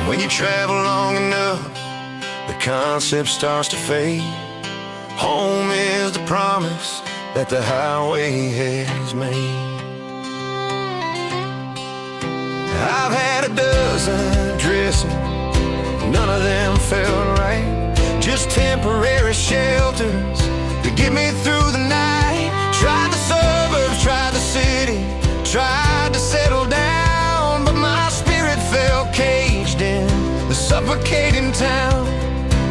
When you travel long enough, the concept starts to fade. Home is the promise that the highway has made. I've had a dozen dressings, none of them felt right. Just temporary shelters to get me through the night. Tried the suburbs, tried the city, tried to settle down, but my spirit felt caged in the suffocating town.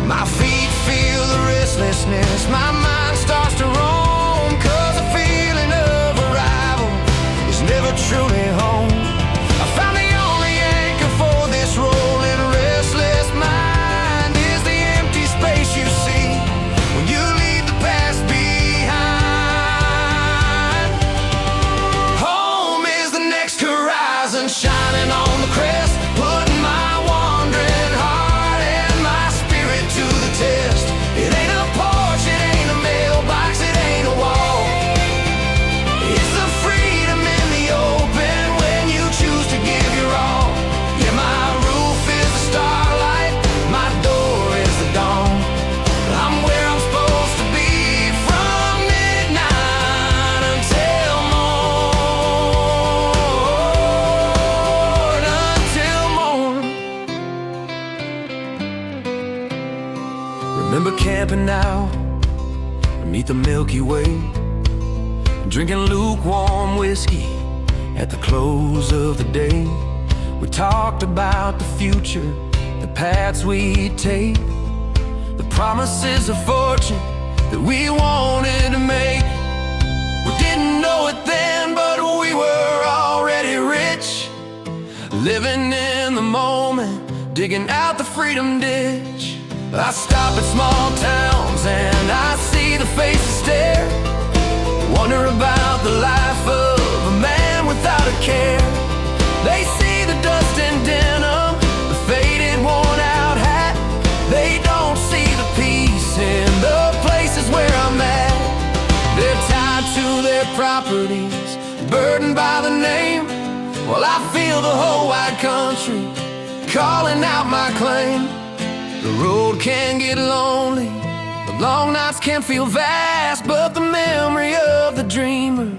My feet feel the restlessness, my mind starts to roam, 'cause the feeling of arrival is never truly home. I found the only anchor for this rolling restless mind is the empty space you see when you leave the past behind. Home is the next horizon, shining on the crest, putting my wandering heart and my spirit to the test. It ain't a porch, it ain't a mailbox, it ain't a wall. It's the freedom in the open when you choose to give your all. Yeah, my roof is the starlight, my door is the dawn. I'm where I'm supposed to be from midnight until morn, until morn. Remember camping out beneath the Milky Way, drinking lukewarm whiskey at the close of the day. We talked about the future, the paths we'd take, the promises of fortune that we wanted to make. We didn't know it then, but we were already rich, living in the moment, digging out the freedom ditch. I stop at small towns and I see the faces stare, wonder about the life of a man without a care. They see the dust and denim, the faded worn out hat. They don't see the peace in the places where I'm at. They're tied to their properties, burdened by the name, while I feel the whole wide country calling out my claim. The road can get lonely, the long nights can feel vast, but the memory of the dreamer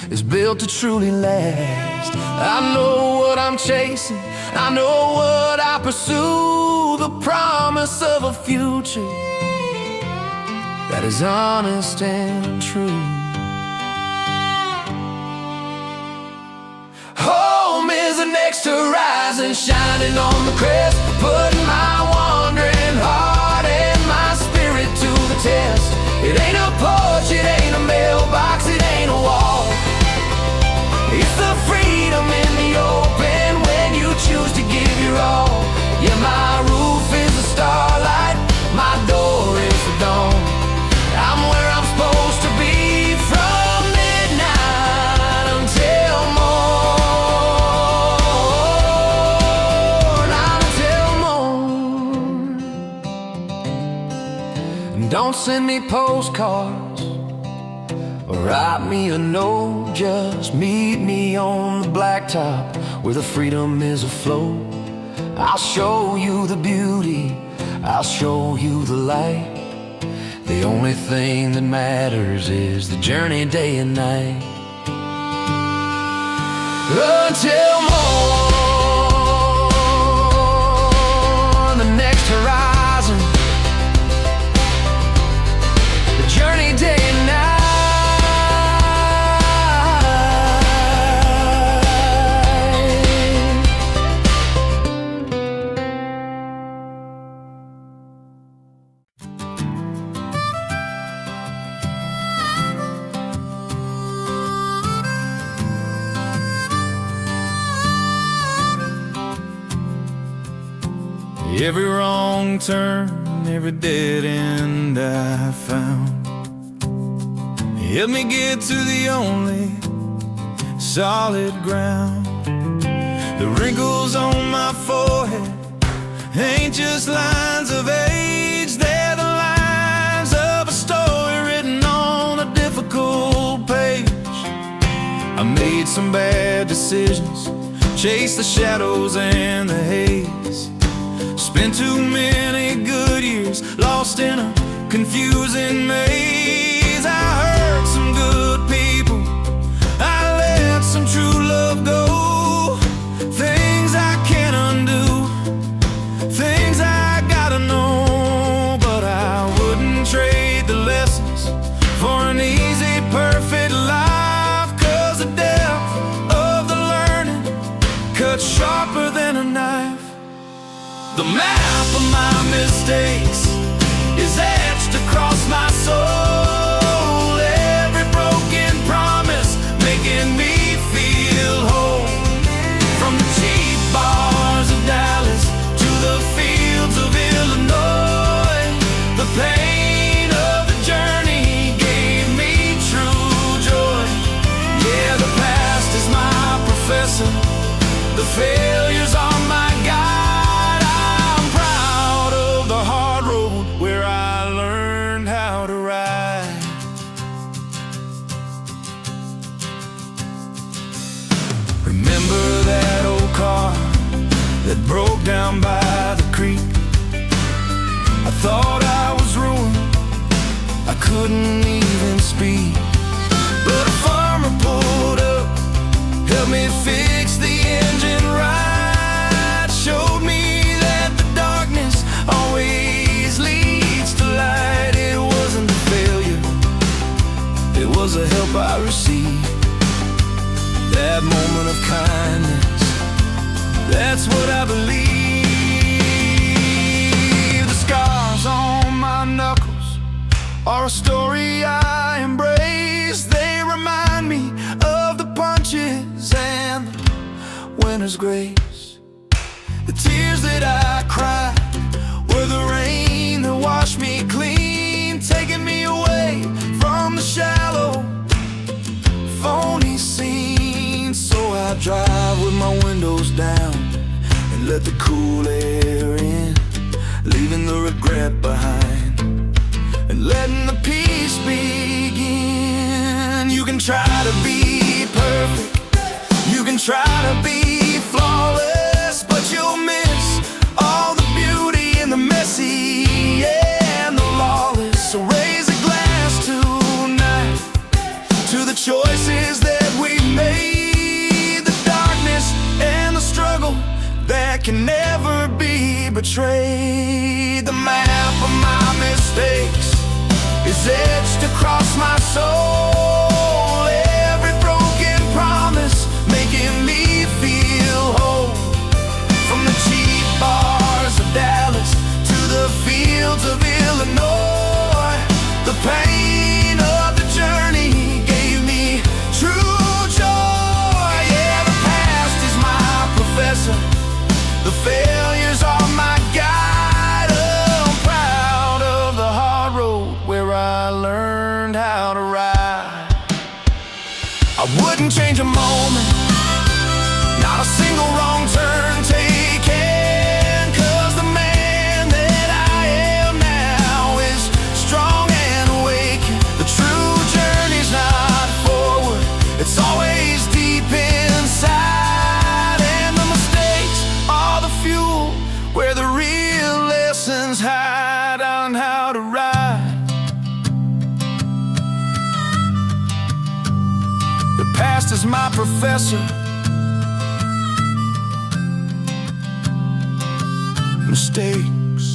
is built to truly last. I know what I'm chasing, I know what I pursue, the promise of a future that is honest and true. Home is the next horizon, shining on the crest, putting my wandering heart and my spirit to the test. It ain't a porch, it ain't a mailbox, it ain't a wall. It's the freedom in the open when you choose to give your all. Yeah, my roof is the starlight, my door is the dawn. I'm where I'm supposed to be from midnight until morn, until morn. Don't send me postcards or write me a note, just meet me on the blacktop where the freedom is afloat. I'll show you the beauty, I'll show you the light. The only thing that matters is the journey day and night. Until morn, the next horizon, the journey day and night. Every wrong turn, every dead end I found helped me get to the only solid ground. The wrinkles on my forehead ain't just lines of age, they're the lines of a story written on a difficult page. I made some bad decisions, chased the shadows and the haze, been too many good years lost in a confusing maze. I hurt some good people, I let some true love go. Things I can't undo, things I gotta know. But I wouldn't trade the lessons for an easy, perfect life. 'Cause the depth of the learning cuts sharper than a knife. The map of my mistakes is etched across my soul. Every broken promise making me feel whole. From the cheap bars of Dallas to the fields of Illinois, the pain of the journey gave me true joy. Yeah, the past is my professor, the failures are my guide. I'm proud of the hard road where I learned how to ride. Remember that old car that broke down by the creek? I thought I was ruined, I couldn't even speak. But a farmer pulled up, helped me fix the engine right. Showed me that the darkness always leads to light. It wasn't a failure, it was a help I received. That moment of kindness, that's what I believe. The scars on my knuckles are a story I embrace. They remind me of the punches and the winter's grace. The tears that I cried were the rain that washed me clean, taking me away from the shallow, phony scene. So I drive with my windows down and let the cool air in, leaving the regret behind and letting the peace begin. You can try to be perfect, you can try to be flawless, but you'll miss all the beauty and the messy and the lawless. So raise a glass tonight to the choices that we made, the darkness and the struggle that can never be betrayed. The map of my mistakes is etched across my soul. Every broken promise making me feel whole. From the cheap bars of Dallas to the fields of Illinois, the pain of the journey gave me true joy. Yeah, the past is my professor, the failures are my guide. I'm proud of the hard road where I learned how to ride. I wouldn't change a moment, not a single wrong turn taken. 'Cause the man that I am now is strong and awake. The true journey's not forward, it's always deep inside. And the mistakes are the fuel where the real lessons hide on how to ride. The past is my professor, mistakes.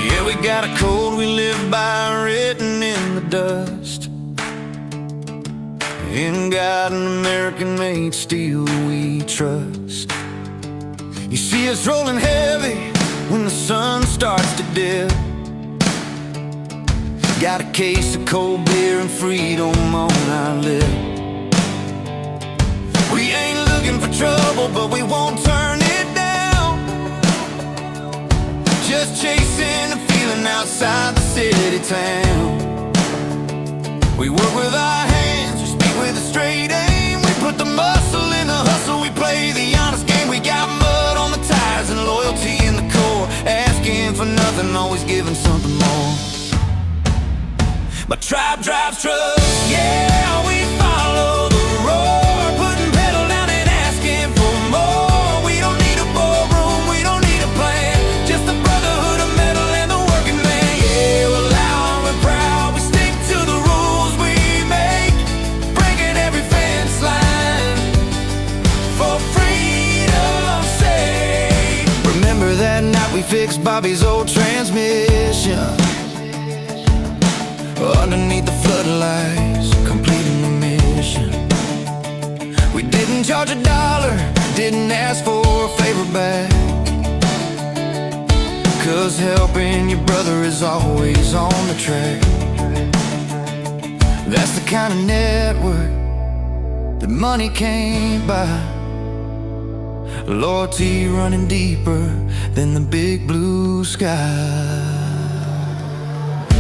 Yeah, we got a code we live by, written in the dust. In God and American-made steel we trust. You see us rolling heavy when the sun starts to dip. Got a case of cold beer and freedom on our lip. We ain't looking for trouble, but we won't turn it down. Just chasing the feeling outside the city town. We work with our hands, we speak with a straight aim. We put the muscle in the hustle, we play the honest game. We got mud on the tires and loyalty in the core. Asking for nothing, always giving something more. tribe drives trucks. Yeah, we follow the roar, putting pedal down and asking for more. We don't need a ballroom, we don't need a plan, just the brotherhood of metal and the working man. Yeah, we're loud, we're proud, we stick to the rules we make, breaking every fence line for freedom's sake. Remember that night we fixed Bobby's old transmission underneath the floodlights, completing the mission. We didn't charge $1, didn't ask for a favor back, 'cause helping your brother is always on the track. That's the kind of network that money can't buy. Loyalty running deeper than the big blue sky.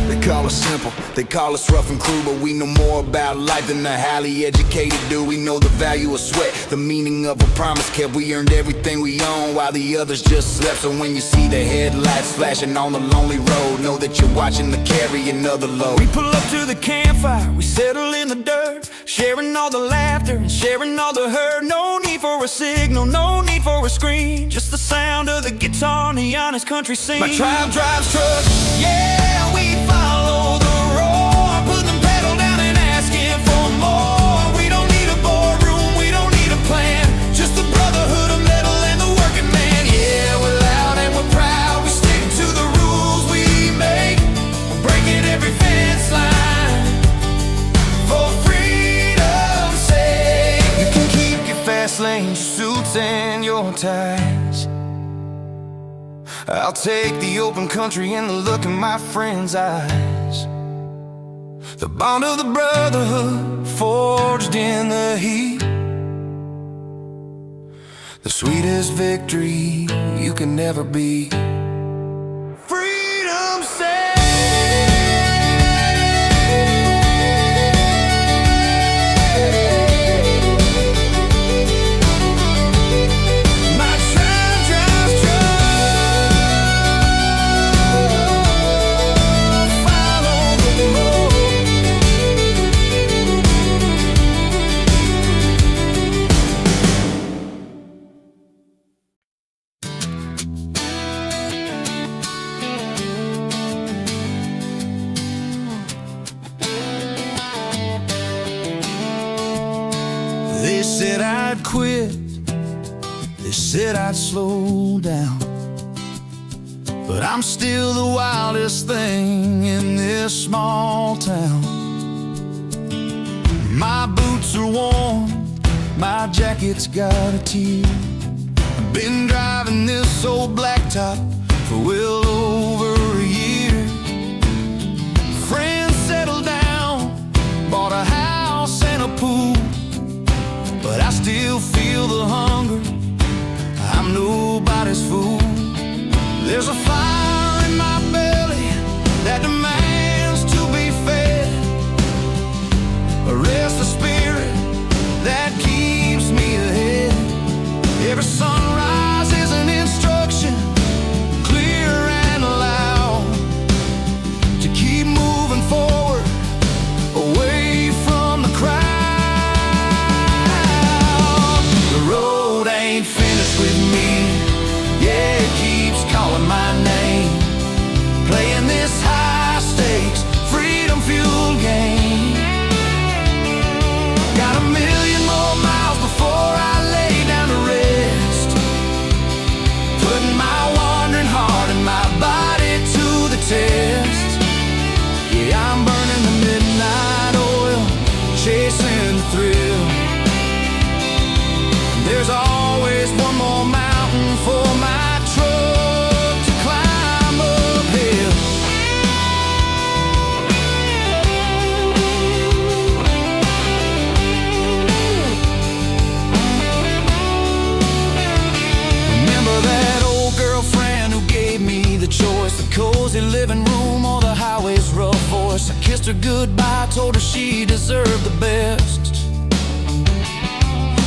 They call us simple, they call us rough and crude, but we know more about life than the highly educated do. We know the value of sweat, the meaning of a promise kept. We earned everything we own while the others just slept. So when you see the headlights flashing on the lonely road, know that you're watching to carry another load. We pull up to the campfire, we settle in the dirt, sharing all the laughter and sharing all the hurt. No need for a signal, no need for a screen, just the sound of the guitar and the honest country scene. My tribe drives trucks. Yeah, we follow the roar, putting the pedal down and asking for more. We don't need a boardroom, we don't need a plan, just the brotherhood of metal and the working man. Yeah, we're loud and we're proud, we stick to the rules we make, breaking every fence line for freedom's sake. You can keep your fast lane, your suits and your ties. I'll take the open country and the look in my friend's eyes. The bond of the brotherhood forged in the heat, the sweetest victory you can never beat. Freedom's sake. They said I'd quit, they said I'd slow down, but I'm still the wildest thing in this small town. My boots are warm, my jacket's got a tear. I've been driving this old blacktop for well over a year. Friends settled down, bought a house and a pool, but I still feel the hunger, I'm nobody's fool. There's a fire in my belly that demands to be fed, a restless spirit that keeps me ahead. Every sunrise is an instruction, clear and loud, to keep moving forward, away from the crowd. Ain't finished with me, yeah, it keeps calling my name, playing this high stakes, freedom fueled game. Got a million more miles before I lay down to rest, putting my wandering heart and my body to the test. Yeah, I'm burning the midnight oil, chasing the thrill. There's always one more mountain for my truck to climb uphill. Remember that old girlfriend who gave me the choice, the cozy living room or the highway's rough voice. I kissed her goodbye, told her she deserved the best,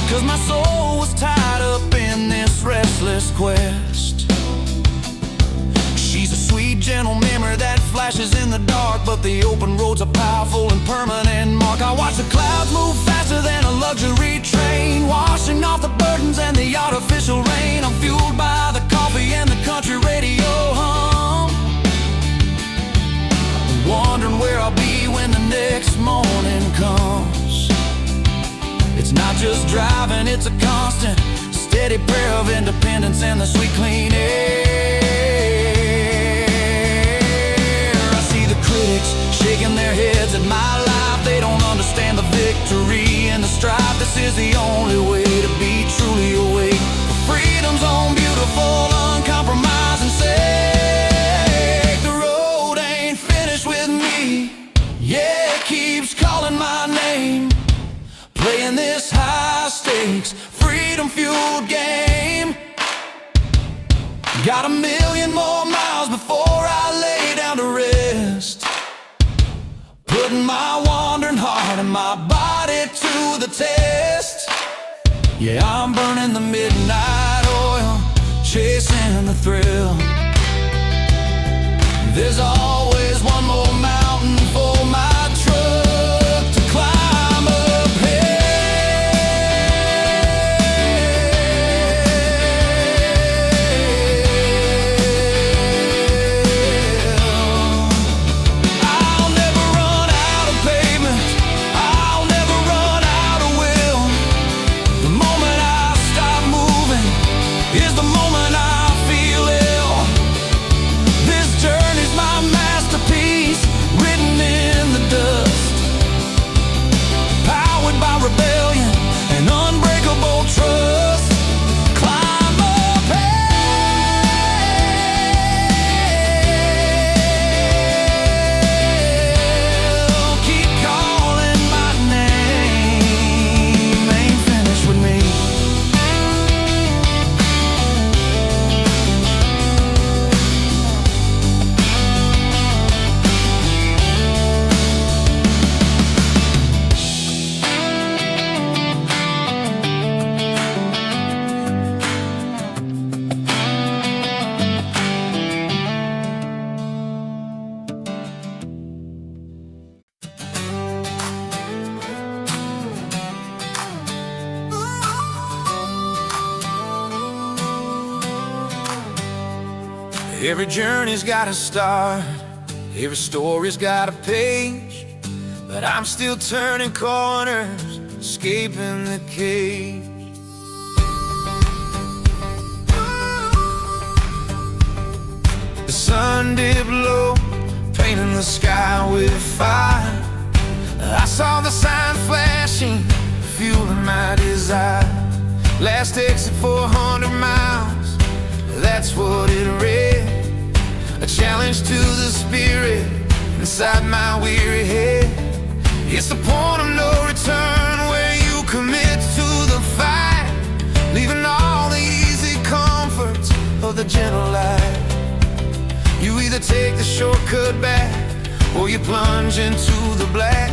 'cause my soul was tied up in this restless quest. She's a sweet, gentle memory that flashes flashes in the dark, but the open road's a powerful and permanent mark. I watch the clouds move faster than a luxury train, washing off the burdens and the artificial rain. I'm fueled by the coffee and the country radio hum, wondering where I'll be when the next morning comes. It's not just driving, it's a constant, steady prayer of independence and the sweet clean air. I see the critics shaking their heads at my life. They don't understand the victory and the strife. This is the only way to be truly awake for freedom's own beautiful, uncompromising sake. The road ain't finished with me, yeah, it keeps calling my name, playing this high stakes, freedom-fueled game. Got a million more miles before I lay down to rest, putting my wandering heart and my body to the test. Yeah, I'm burning the midnight oil, chasing the thrill. There's always one more mountain for my truck to climb uphill. I'll never run out of pavement, I'll never run out of will. The moment I stop moving is the moment I feel ill. This journey's my masterpiece, written in the dust, powered by rebellion and unbreakable trust. Climb uphill, keep calling my name, ain't finished with me. Every journey's got a start, every story's got a page, but I'm still turning corners, escaping the cage. The sun dipped low, painting the sky with fire. I saw the sign flashing, fueling my desire. Last exit 400 miles, that's what it read. A challenge to the spirit inside my weary head. It's the point of no return where you commit to the fight, leaving all the easy comforts of the gentle life. You either take the shortcut back or you plunge into the black.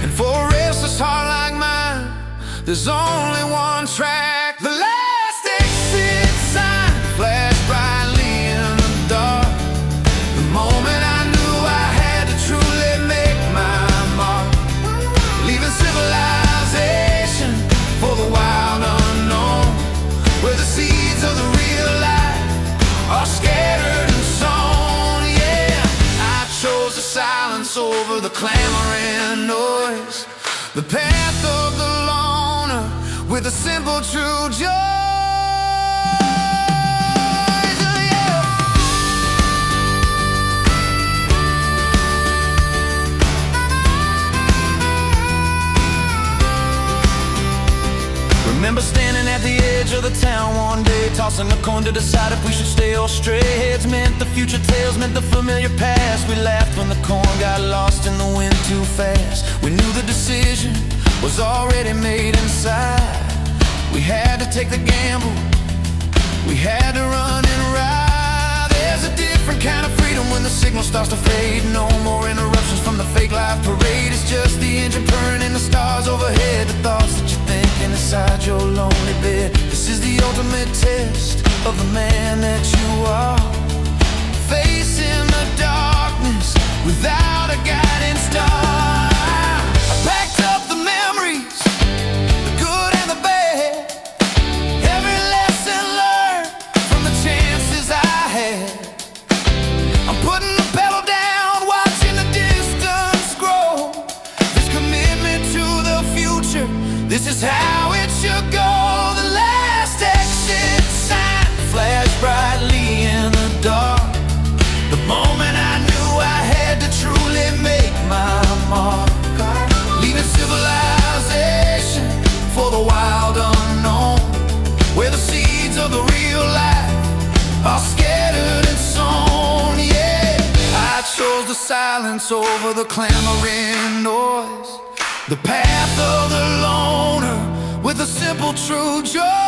And for a restless heart like mine, there's only one track. The last exit sign flashed brightly in the dark. The moment I knew I had to truly make my mark, leaving civilization for the wild unknown, where the seeds of the real life are scattered and sown. Yeah, I chose the silence over the clamor and noise, the path of the loner with a simple true joy. Remember standing at the edge of the town one day, tossing a coin to decide if we should stay or stray. Heads meant the future, tails meant the familiar past. We laughed when the coin got lost in the wind too fast. We knew the decision was already made inside. We had to take the gamble, we had to run and ride. There's a different kind of freedom when the signal starts to fade. No more interruptions from the fake life parade. It's just the engine purring and the stars overhead, the thoughts that you're thinking inside your lonely bed. This is the ultimate test of the man that you are, facing the darkness without a guiding star. I packed up the memories, the good and the bad, every lesson learned from the chances I had. I'm putting the pedal down, watching the distance grow. This commitment to the future, this is how it should go. The last exit sign flashed brightly in the dark. The moment I knew I had to truly make my mark, leaving civilization for the wild unknown, where the seeds of the real life are scattered and sown. Yeah, I chose the silence over the clamoring noise, the path of the loner with a simple true joy.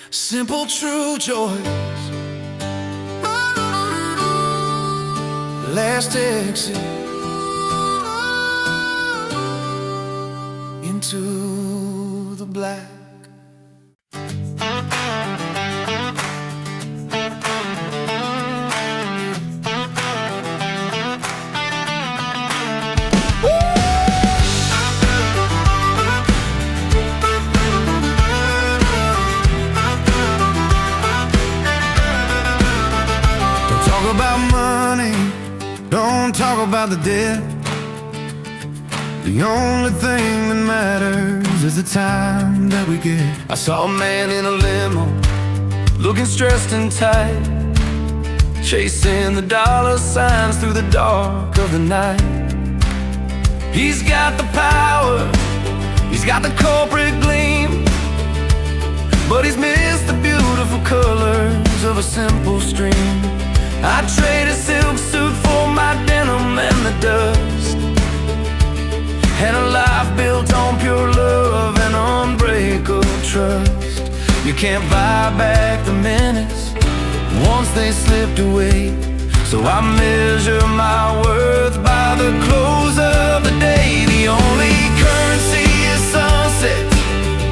Simple true joys, last exit into the black. About money, don't talk about the debt. The only thing that matters is the time that we get. I saw a man in a limo, looking stressed and tight, chasing the dollar signs through the dark of the night. He's got the power, he's got the corporate gleam, but he's missed the beautiful colors of a simple stream. I trade a silk suit for my denim and the dust, and a life built on pure love and unbreakable trust. You can't buy back the minutes once they slipped away, so I measure my worth by the close of the day. The only currency is sunset,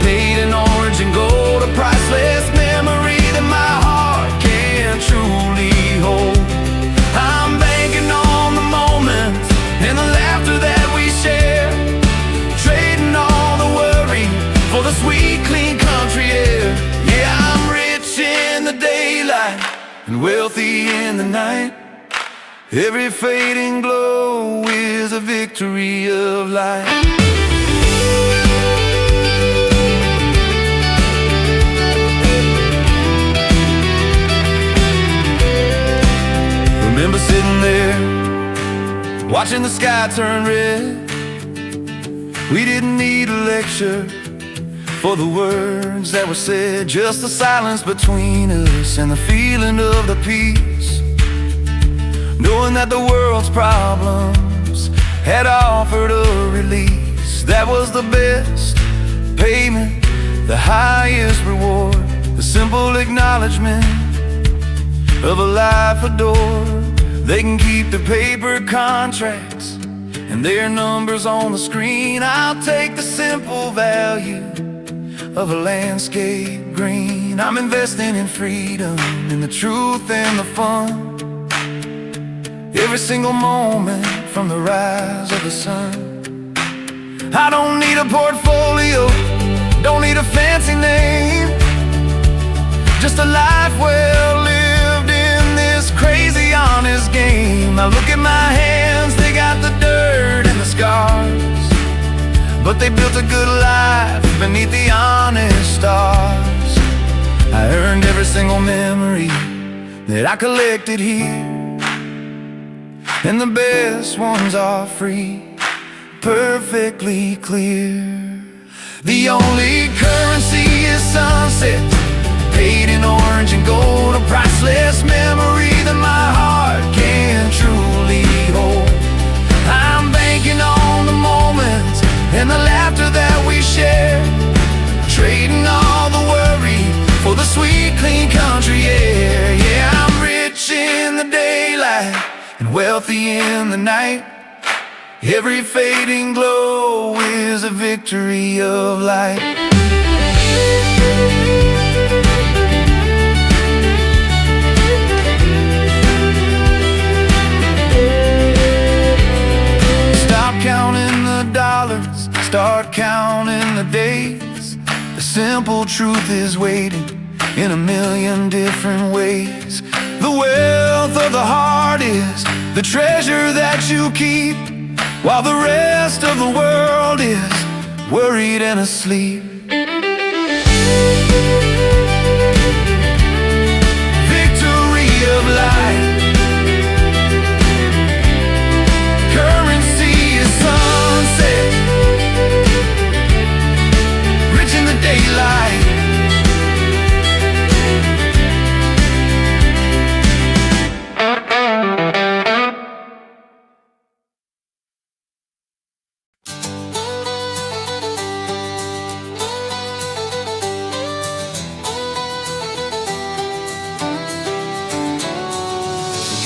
paid in orange and gold, a priceless memory that my heart can't truly hold. I'm banking on the moments and the laughter that we share, trading all the worry for the sweet, clean country air. Yeah, I'm rich in the daylight and wealthy in the night. Every fading glow is a victory of light. Remember sitting there, watching the sky turn red. We didn't need a lecture for the words that were said, just the silence between us and the feeling of the peace, knowing that the world's problems had offered a release. That was the best payment, the highest reward, the simple acknowledgement of a life adored. They can keep the paper contracts and their numbers on the screen. I'll take the simple value of a landscape green. I'm investing in freedom, in the truth and the fun, every single moment from the rise of the sun. I don't need a portfolio, don't need a fancy name, just a life well lived in this crazy honest game. I look at my hands, they got the dirt and the scars, but they built a good life beneath the honest stars. I earned every single memory that I collected here, and the best ones are free, perfectly clear. The only currency is sunset, paid in orange and gold, a priceless memory that my heart can truly hold. I'm banking on the moments and the laughter that we share, trading all the worry for the sweet, clean country air. Yeah, I'm rich in the daylight and wealthy in the night. Every fading glow is a victory of light. Stop counting the dollars, start counting the days. The simple truth is waiting in a million different ways. The wealth of the heart is the treasure that you keep, while the rest of the world is worried and asleep. Victory of life. Currency is sunset, rich in the daylight.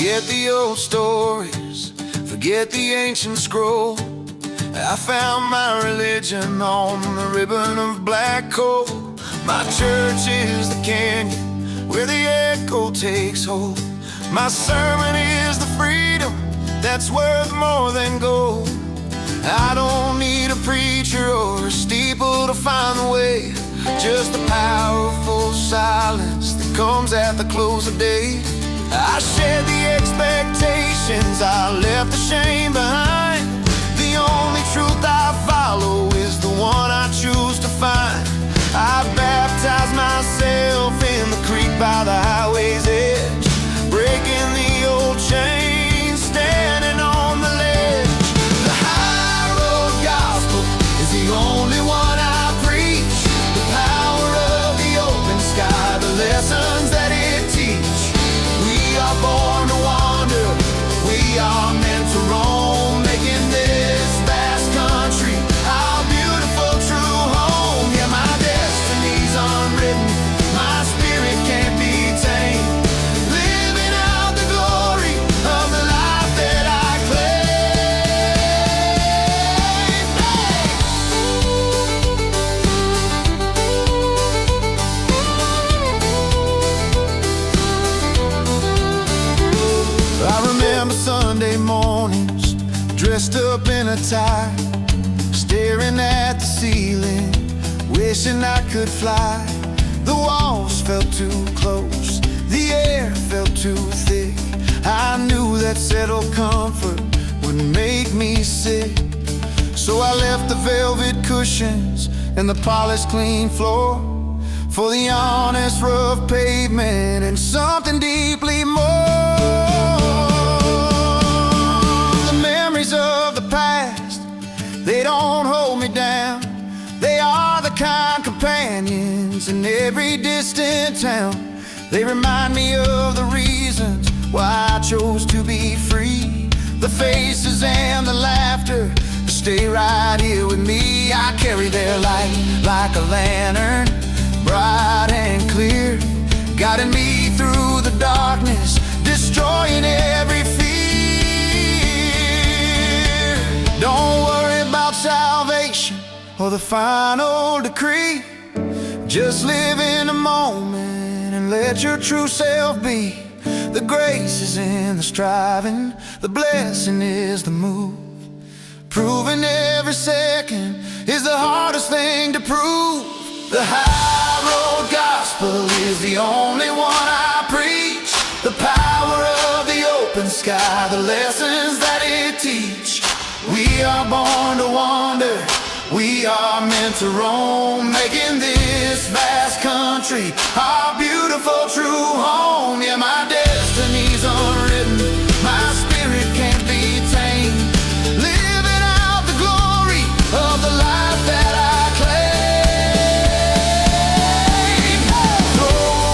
Forget the old stories, forget the ancient scroll. I found my religion on the ribbon of black coal. My church is the canyon where the echo takes hold. My sermon is the freedom that's worth more than gold. I don't need a preacher or a steeple to find the way, just the powerful silence that comes at the close of day. I shed the expectations, I left the shame behind. The only truth I follow is the one I choose to find. I baptize myself in the creek by the highway's edge, breaking the old chains, standing on the ledge. The high road gospel is the only one I preach. The power of the open sky, the lessons that it teach. We are born to wander, we are meant to roam, making this vast country our beautiful true home. Yeah, my destiny's unwritten, my spirit can't be tamed, living out the glory of the life that I I remember Sunday mornings, dressed up in a tie, staring at the ceiling, wishing I could fly. The walls felt too close, the air felt too thick. I knew that settled comfort would make me sick. So I left the velvet cushions and the polished clean floor for the honest rough pavement and something deeply more. Of the past, they don't hold me down. They are the kind companions in every distant town. They remind me of the reasons why I chose to be free. The faces and the laughter stay right here with me. I carry their light like a lantern, bright and clear, guiding me through the darkness, destroying every fear. Don't worry about salvation or the final decree. Just live in the moment and let your true self be. The grace is in the striving, the blessing is the move. Proving every second is the hardest thing to prove. The high road gospel is the only one I preach. The power of the open sky, the lessons that it teach. We are born to wander, we are meant to roam, making this vast country our beautiful true home. Yeah, my destiny's unwritten, my spirit can't be tamed, living out the glory of the life that I claim. Throw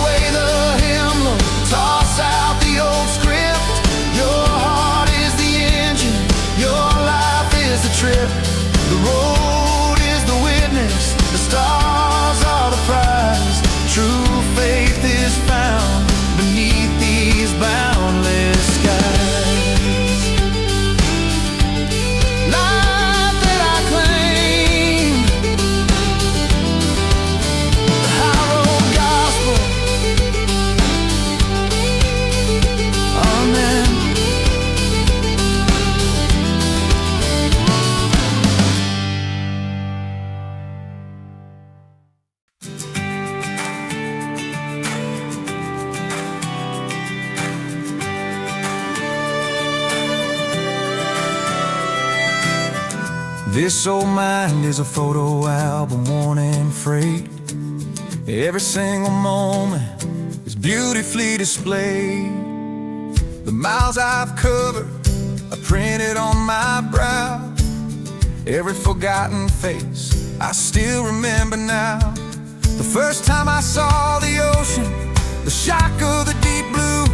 This old mind is a photo album worn and frayed. Every single moment is beautifully displayed. The miles I've covered are printed on my brow. Every forgotten face I still remember now. The first time I saw the ocean, the shock of the deep blue,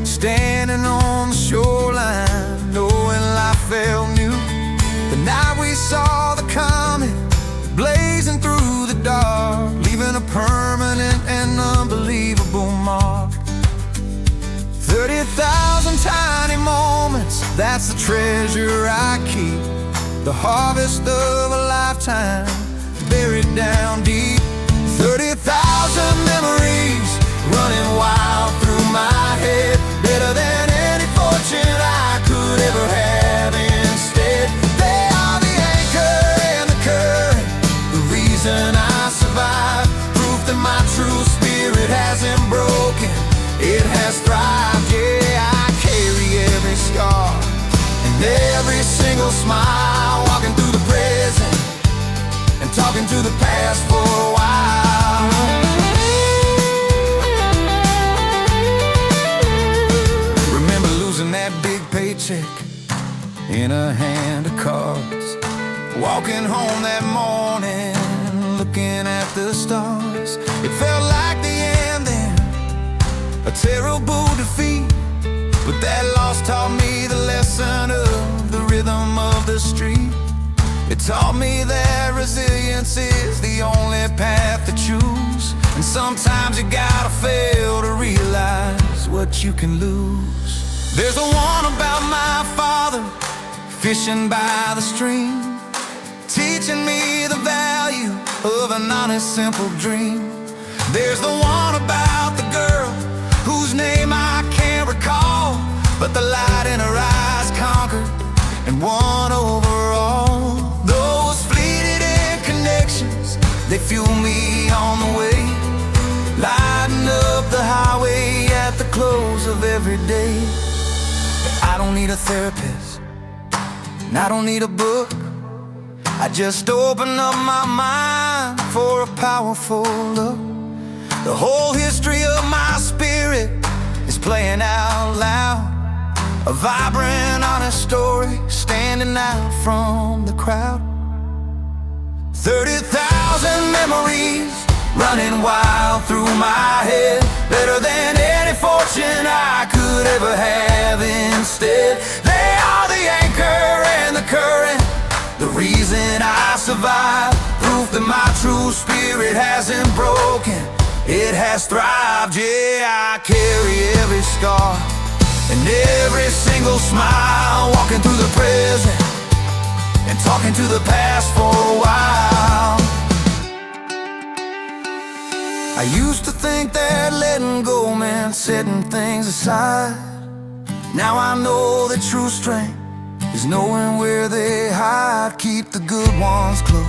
standing on the shoreline, knowing life felt new. The night we saw the comet blazing through the dark, leaving a permanent and unbelievable mark. 30,000 tiny moments, that's the treasure I keep. The harvest of a lifetime buried down deep. 30,000 memories running wild through my head, better than any fortune I could ever have instead. They are the anchor and the current, the reason I survive, proof that my true spirit hasn't broken, it has thrived. Yeah, I carry every scar and every single smile, walking through the present and talking to the past for a while. Remember losing that big paycheck in a hand of cards, walking home that morning, looking at the stars. It felt like the end then, a terrible defeat, but that loss taught me the lesson of the rhythm of the street. It taught me that resilience is the only path to choose, and sometimes you gotta fail to realize what you can lose. There's a one about my father, fishing by the stream, teaching me the value of an honest, simple dream. There's the one about the girl whose name I can't recall, but the light in her eyes conquered and won over all. Those fleeting connections, they fuel me on the way, lighting up the highway at the close of every day. I don't need a therapist, and I don't need a book. I just open up my mind for a powerful look. The whole history of my spirit is playing out loud, a vibrant, honest story standing out from the crowd. 30,000 memories running wild through my head, better than any fortune I could ever have instead. They are the anchor and the current, the reason I survive, proof that my true spirit hasn't broken, it has thrived. Yeah, I carry every scar and every single smile, walking through the present and talking to the past for a while. I used to think that letting go meant setting things aside. Now I know that true strength is knowing where they hide. Keep the good ones close,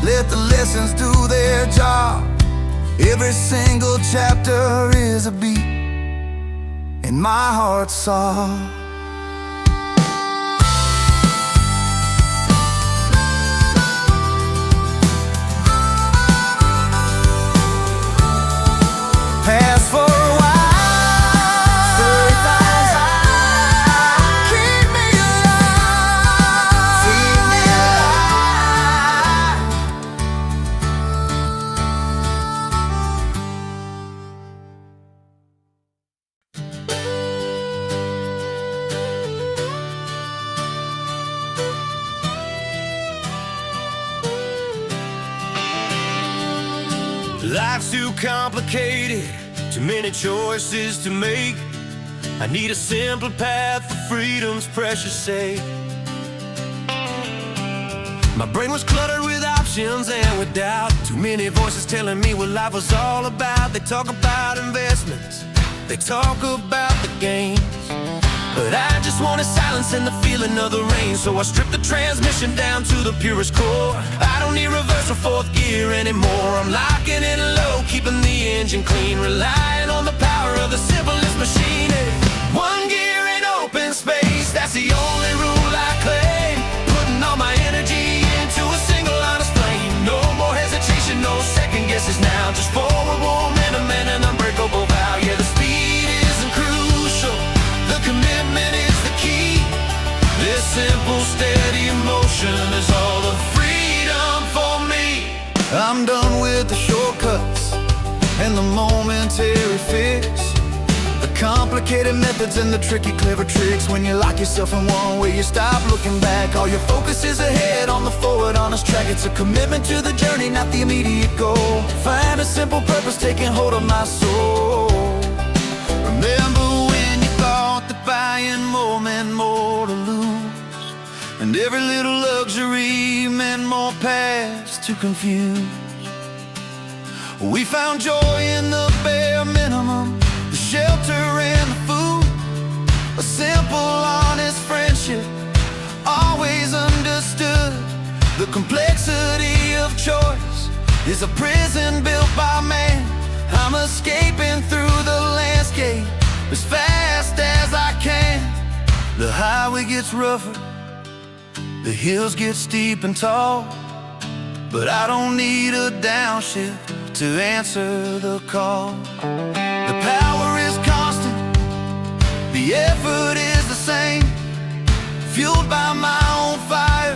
let the lessons do their job. Every single chapter is a beat in my heart's song. Past for a while, 30,000, keep me alive, keep me Life's too complicated, too many choices to make. I need a simple path for freedom's precious sake. My brain was cluttered with options and with doubt, too many voices telling me what life was all about. They talk about investments, they talk about the gains, but I just wanted silence and the feeling of the rain. So I stripped the transmission down to the purest core. I don't need reverse or fourth gear anymore. I'm locking it low, keeping the engine clean, relying on the power of the simplest machine. One gear in open space, that's the only rule I claim. Putting all my motion is all the freedom for me. I'm done with the shortcuts and the momentary fix, the complicated methods and the tricky, clever tricks. When you lock yourself in one way, you stop looking back. All your focus is ahead on the forward, honest track. It's a commitment to the journey, not the immediate goal. Find a simple purpose taking hold of my soul. Remember when you thought that buying more meant more to lose, and every little luxury meant more paths to confuse. We found joy in the bare minimum, the shelter and the food, a simple, honest friendship, always understood. The complexity of choice is a prison built by man. I'm escaping through the landscape as fast as I can. The highway gets rougher, the hills get steep and tall, but I don't need a downshift to answer the call. The power is constant, the effort is the same, fueled by my own fire,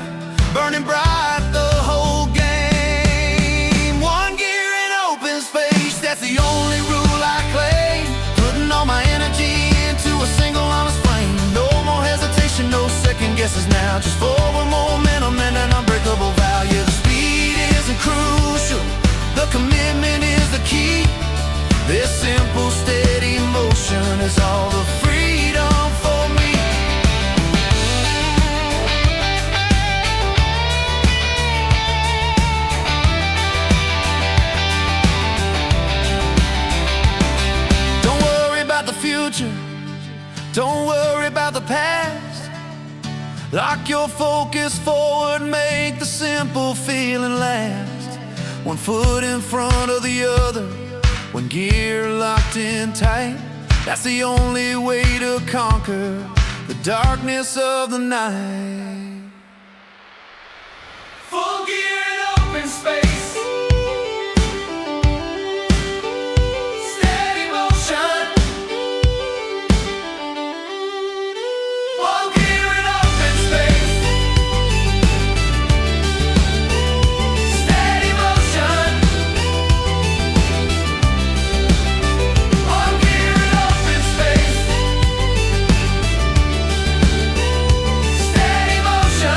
burning bright the whole game. One gear in open space, that's the only rule I claim. Putting all my energy into a single honest flame. No more hesitation, no second guesses now. Just forward momentum and an unbreakable value. The speed isn't crucial, the commitment is the key. This simple, steady motion is all the freedom for me. Don't worry about the future, don't worry about the past. Lock your focus forward, make the simple feeling last. One foot in front of the other, one gear locked in tight. That's the only way to conquer the darkness of the night. Full gear in open space, steady motion. Full gear in open space, steady motion. Full gear in open space, steady motion.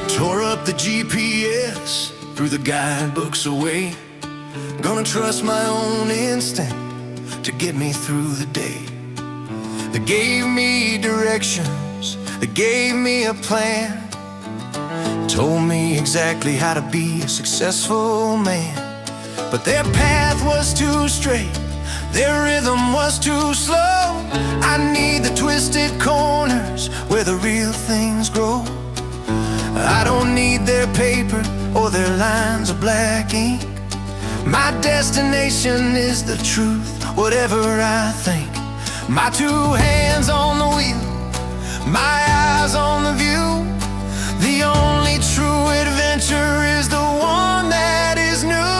Tore up the GPS, threw the guidebooks away. Gonna trust my own instinct to get me through the day. They gave me directions, they gave me a plan, told me exactly how to be a successful man. But their path was too straight, their rhythm was too slow. I need the twisted corners where the real things grow. I don't need their paper or their lines of black ink. My destination is the truth, whatever I think. My two hands on the wheel, my eyes on the view. The only true adventure is the one that is new.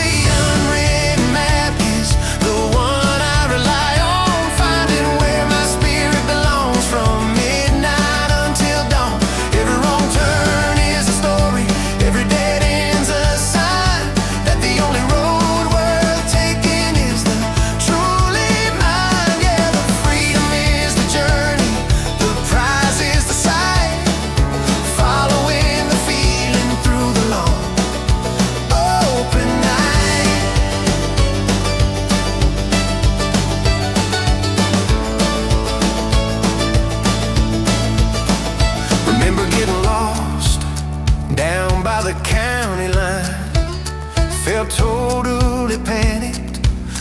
The unwritten map is the one I rely on, finding where my spirit belongs from midnight until dawn. Every wrong turn is a story, every dead end's a sign that the only road worth taking is the truly mine. Yeah, the freedom is the journey, the prize is the sight, following the feeling through the long open night. Remember getting lost down by the county line. Felt totally panicked,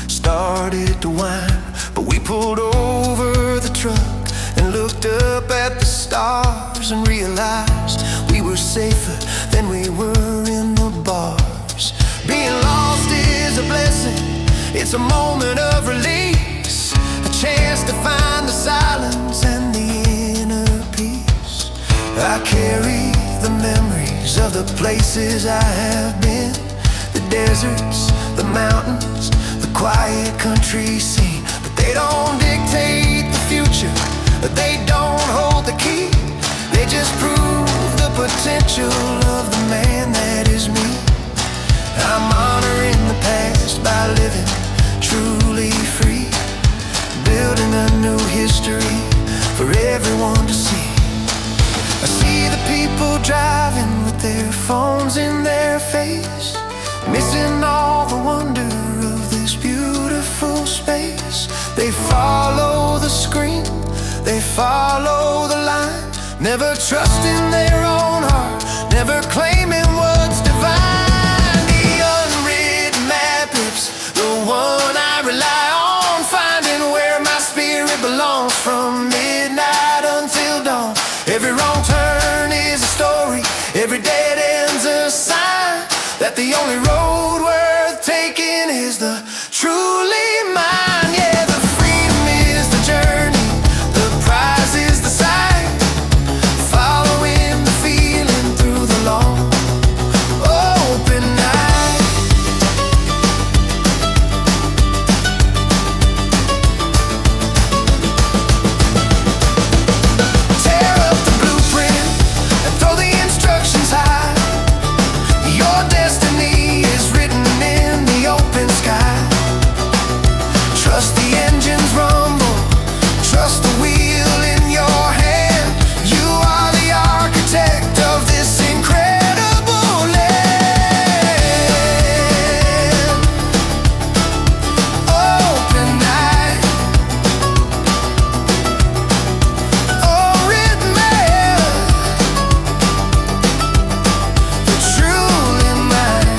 started to whine. But we pulled over the truck and looked up at the stars and realized we were safer than we were in the bars. Being lost a moment of release, a chance to find the silence and the inner peace. I carry the memories of the places I have been, the deserts, the mountains, the quiet country scene. But they don't dictate the future, they don't hold the key. They just prove the potential of the man that is me. I'm honoring the past by living truly free, building a new history for everyone to see. I see the people driving with their phones in their face, missing all the wonder of this beautiful space. They follow the screen, they follow the line, never trusting their own heart, never claiming what's divine. The unwritten map is the one I rely on, finding where my spirit belongs from midnight until dawn. Every wrong turn is a story, every dead end's a sign that the only road worth taking is the truly mine. Yeah, the freedom is the journey, the prize is the sight, following the feeling through the long open night. Tear up the blueprint and throw the instructions high. Your destiny is written in the open sky. Trust the engines rumble, trust the wheel in your hand. You are the architect of this incredible land. Open night, unwritten map, the truly mine.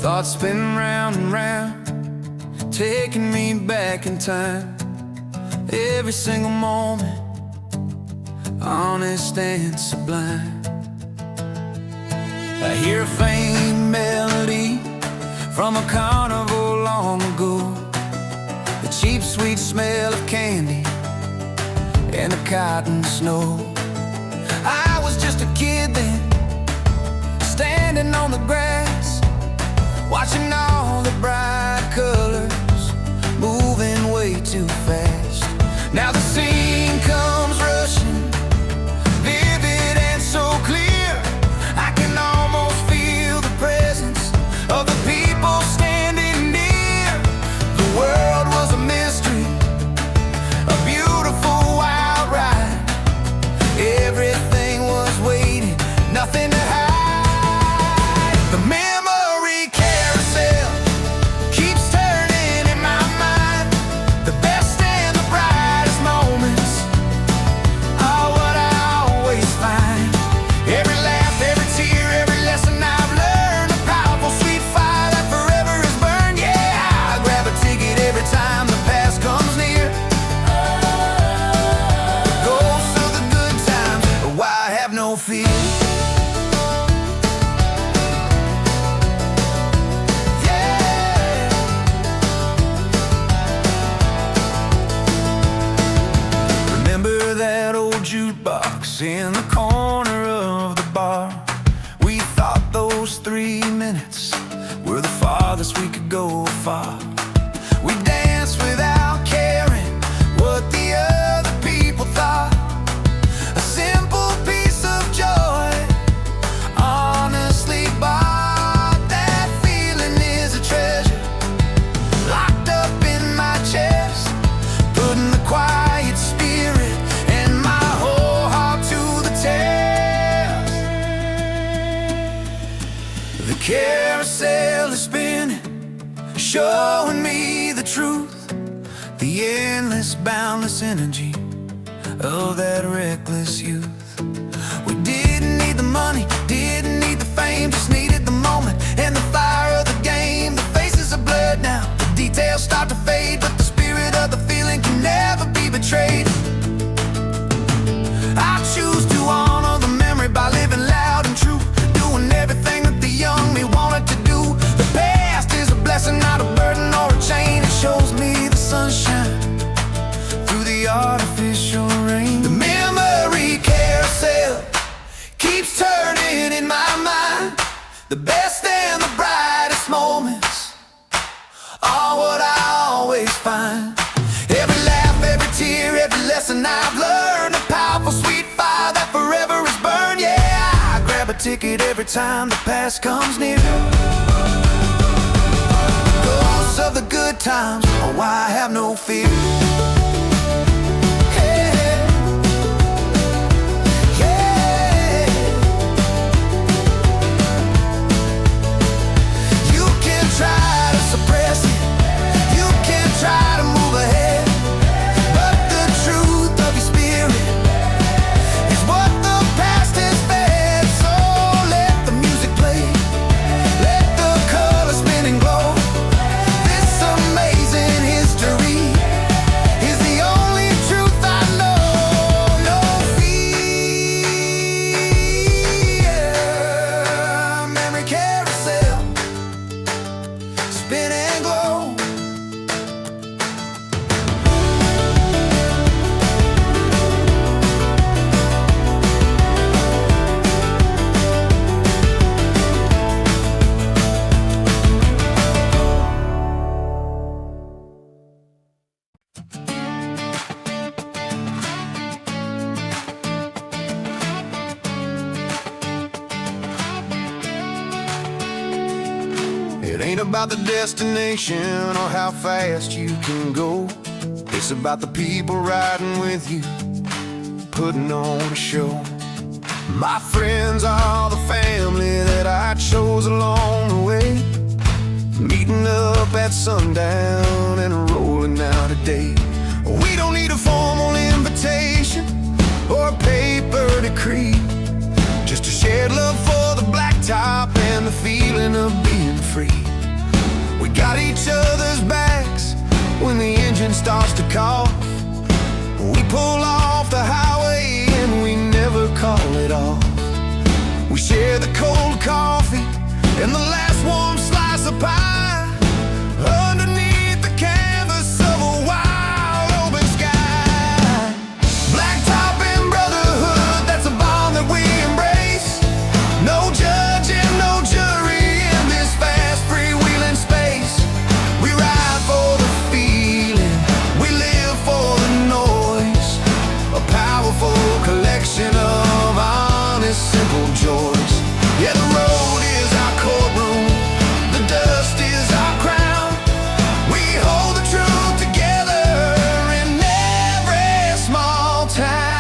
Thoughts spin round and round, taking me back in time. Every single moment, honest and sublime. I hear a faint melody from a carnival long ago, the cheap sweet smell of candy and the cotton snow. I was just a kid then, standing on the grass, watching all the bright colors moving way too fast. Now the scene comes rushing, vivid and so clear. I can almost feel the presence of the people standing near. The world was a mystery, a beautiful wild ride. Everything was waiting, nothing to hide. The memory carousel keeps turning in my mind. The best and the brightest moments are what I always find. Every laugh, every tear, every lesson I've learned, a powerful sweet fire that forever is burned. Yeah, I grab a ticket every time the past comes near. The ghosts of the good times, why I have no fear. Remember that old jukebox in the corner of the bar? We thought those 3 minutes were the farthest we could go far. We danced without caring what the other people thought. A simple piece of joy, honestly bought. That feeling is a treasure, locked up in my chest, putting the quiet spirit and my whole heart to the test. The carousel is spinning, showing me the truth, the endless, boundless energy of that reckless youth. We didn't need the money, didn't need the fame, just needed the moment and the fire of the game. The faces are blurred now, the details start to fade, but the spirit of the feeling can never be betrayed. I choose to honor the memory by living loud and true, doing everything that the young me wanted to do. The past is a blessing, not a burden or a chain. It shows me the sunshine through the artificial rain. The memory carousel keeps turning in my mind. The best and the brightest moments are what I always find. Every laugh, every tear, every lesson I've learned, a powerful sweet fire that forever is burned. Yeah, I grab a ticket every time the past comes near. Ghosts of the good times, oh I have no fear. It ain't about the destination or how fast you can go. It's about the people riding with you, putting on a show. My friends are the family that I chose along the way, meeting up at sundown and rolling out a day. We don't need a formal invitation or a paper decree, just a shared love for the blacktop and the feeling of being free. We got each other's backs when the engine starts to cough. We pull off the highway and we never call it off. We share the cold coffee and the last warm slice of pie underneath the canvas of a wild open sky. Blacktop and brotherhood, that's a bond that we embrace. No judge and no jury in this fast freewheeling space. We ride for the feeling, we live for the noise, a powerful collection of honest, simple joys. Yeah, the road is our courtroom, the dust is our crown. We hold the truth together in every small town.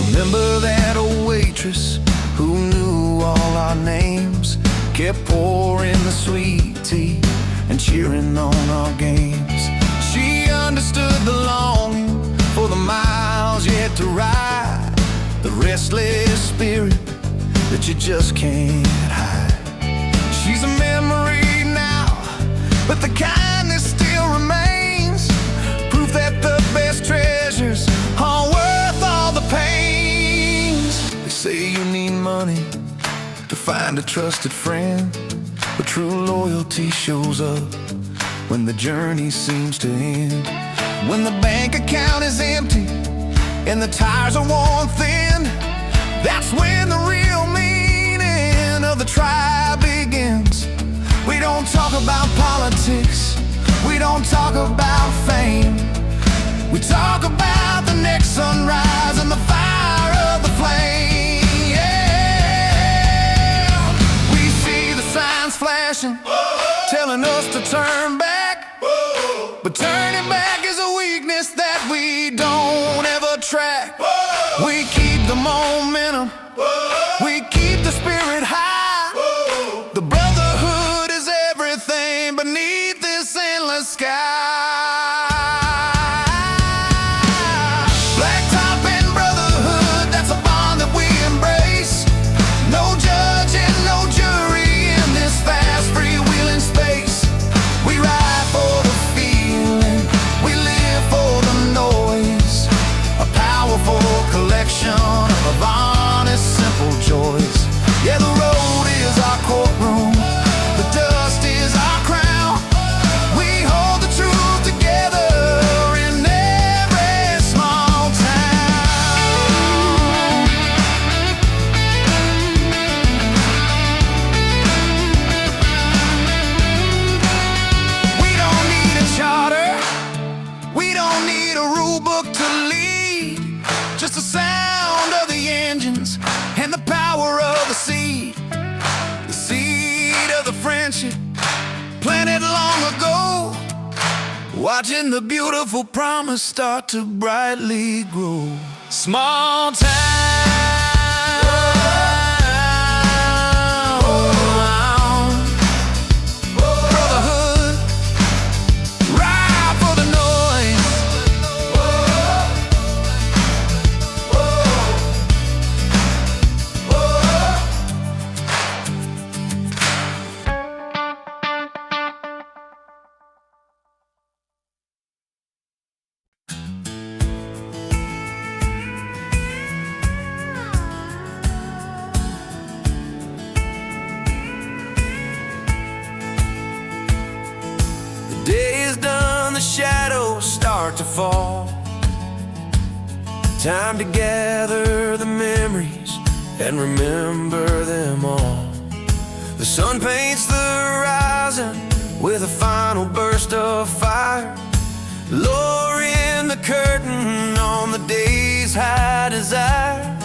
Remember that old waitress who knew all our names, kept pouring the sweet tea and cheering on our games. She understood the longing for the miles yet to ride, the restless spirit that you just can't hide. She's a memory now, but the kindness still remains, proof that the best treasures are worth all the pains. They say you need money to find a trusted friend, but true loyalty shows up when the journey seems to end. When the bank account is empty and the tires are worn thin, that's when the real meaning of the tribe begins. We don't talk about politics, we don't talk about fame. We talk about the next sunrise and the fire of the flame. Yeah, we see the signs flashing, telling us to turn back, but turning back is a weakness that we don't ever track. We keep the momentum, we keep the spirit high. watching the beautiful promise start to brightly grow. Small town brotherhood, ride for the noise. The day is done, the shadows start to fall. Time to gather the memories and remember them all. The sun paints the horizon with a final burst of fire, lowering the curtain on the day's high desire.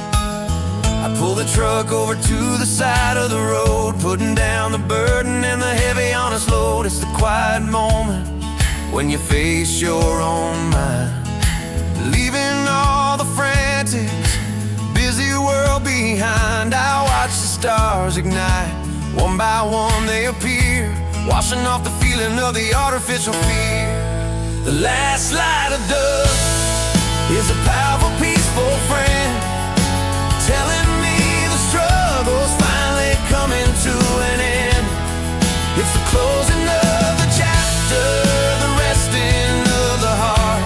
I pull the truck over to the side of the road, putting down the burden and the heavy honest load. It's the quiet moment when you face your own mind, leaving all the frantic, busy world behind. I watch the stars ignite, one by one they appear, washing off the feeling of the artificial fear. The last light of dust is a powerful, peaceful friend, telling me the struggle's finally coming to an end. It's the closing of the chapter, the resting of the heart,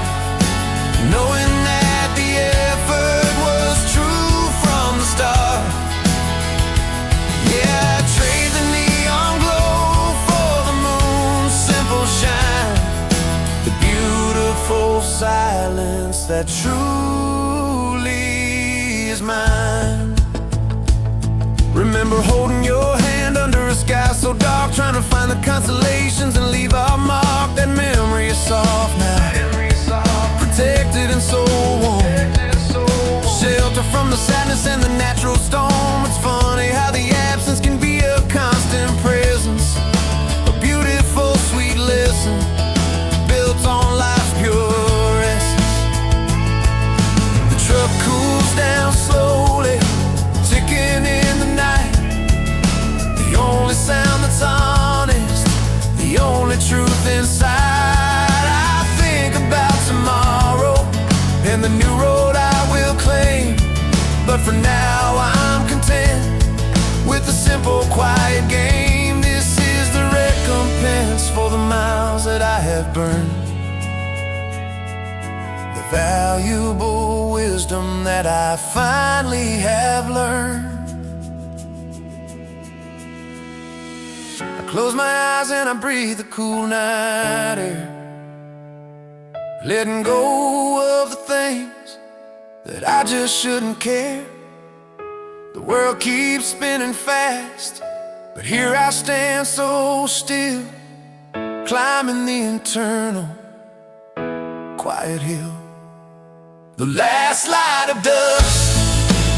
knowing that the effort was true from the start. Yeah, trade the neon glow for the moon's simple shine, the beautiful silence that truly is mine. Remember holding your hand under a sky so dark, trying to find the consolations and leave our mark. That memory is soft now, protected and so warm, shelter from the sadness and the natural storm. It's funny how the absence can be a constant presence, a beautiful sweet lesson built on life's pure essence. The truck cools down slowly, ticking in the night, the only sound that's honest, the only truth inside. I think about tomorrow and the new road I will claim, but for now I'm content with the simple, quiet game. This is the recompense for the miles that I have burned, the valuable wisdom that I finally have learned. I close my eyes and I breathe the cool night air, letting go of the things that I just shouldn't care. The world keeps spinning fast, but here I stand so still, climbing the internal quiet hill. The last light of dust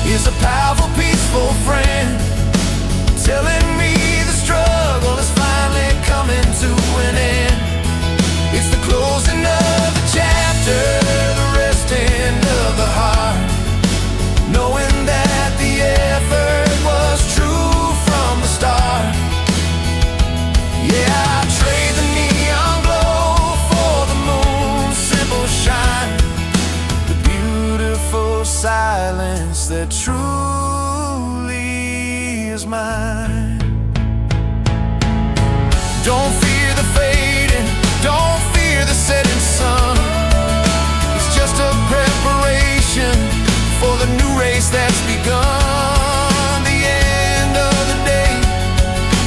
is a powerful, peaceful friend, telling me the struggle is finally coming to an end. It's the closing of the chapter, the resting of the heart, knowing that the effort was true from the start. Yeah, I trade the neon glow for the moon's simple shine, the beautiful silence that truly is mine. Don't fear the fading, don't fear the setting sun. It's just a preparation for the new race that's begun. The end of the day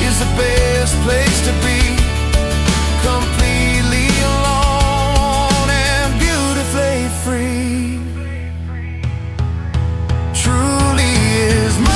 is the best place to be, completely alone and beautifully free. Truly is mine.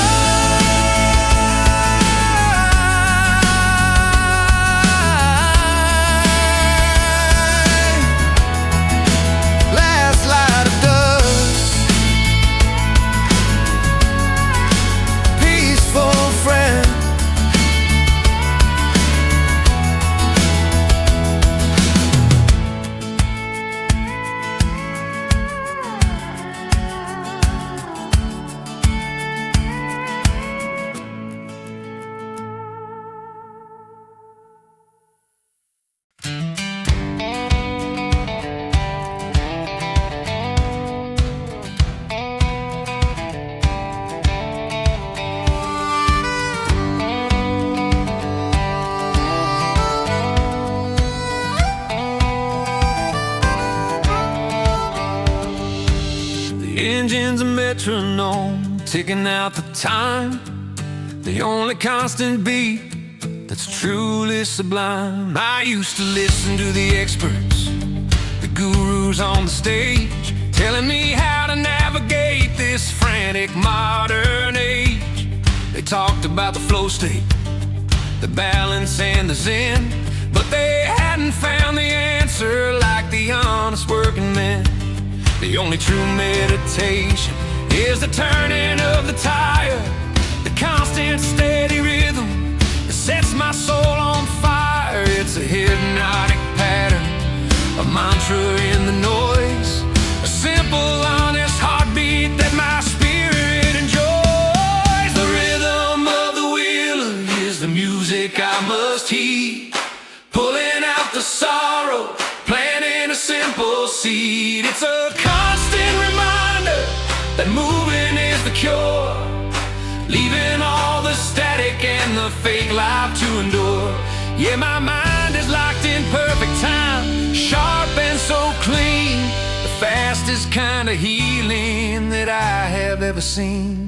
metronome, ticking out the time, the only constant beat that's truly sublime. I used to listen to the experts, the gurus on the stage, telling me how to navigate this frantic modern age. They talked about the flow state, the balance and the zen, but they hadn't found the answer like the honest working man. The only true meditation is the turning of the tire, the constant steady rhythm that sets my soul on fire. It's a hypnotic pattern, a mantra in the noise, a simple honest heartbeat that my spirit enjoys. The rhythm of the wheel is the music I must heed, pulling out the sorrow, planting a simple seed. It's a constant reminder that moving is the cure, leaving all the static and the fake life to endure. Yeah, my mind is locked in perfect time, sharp and so clean, the fastest kind of healing that I have ever seen.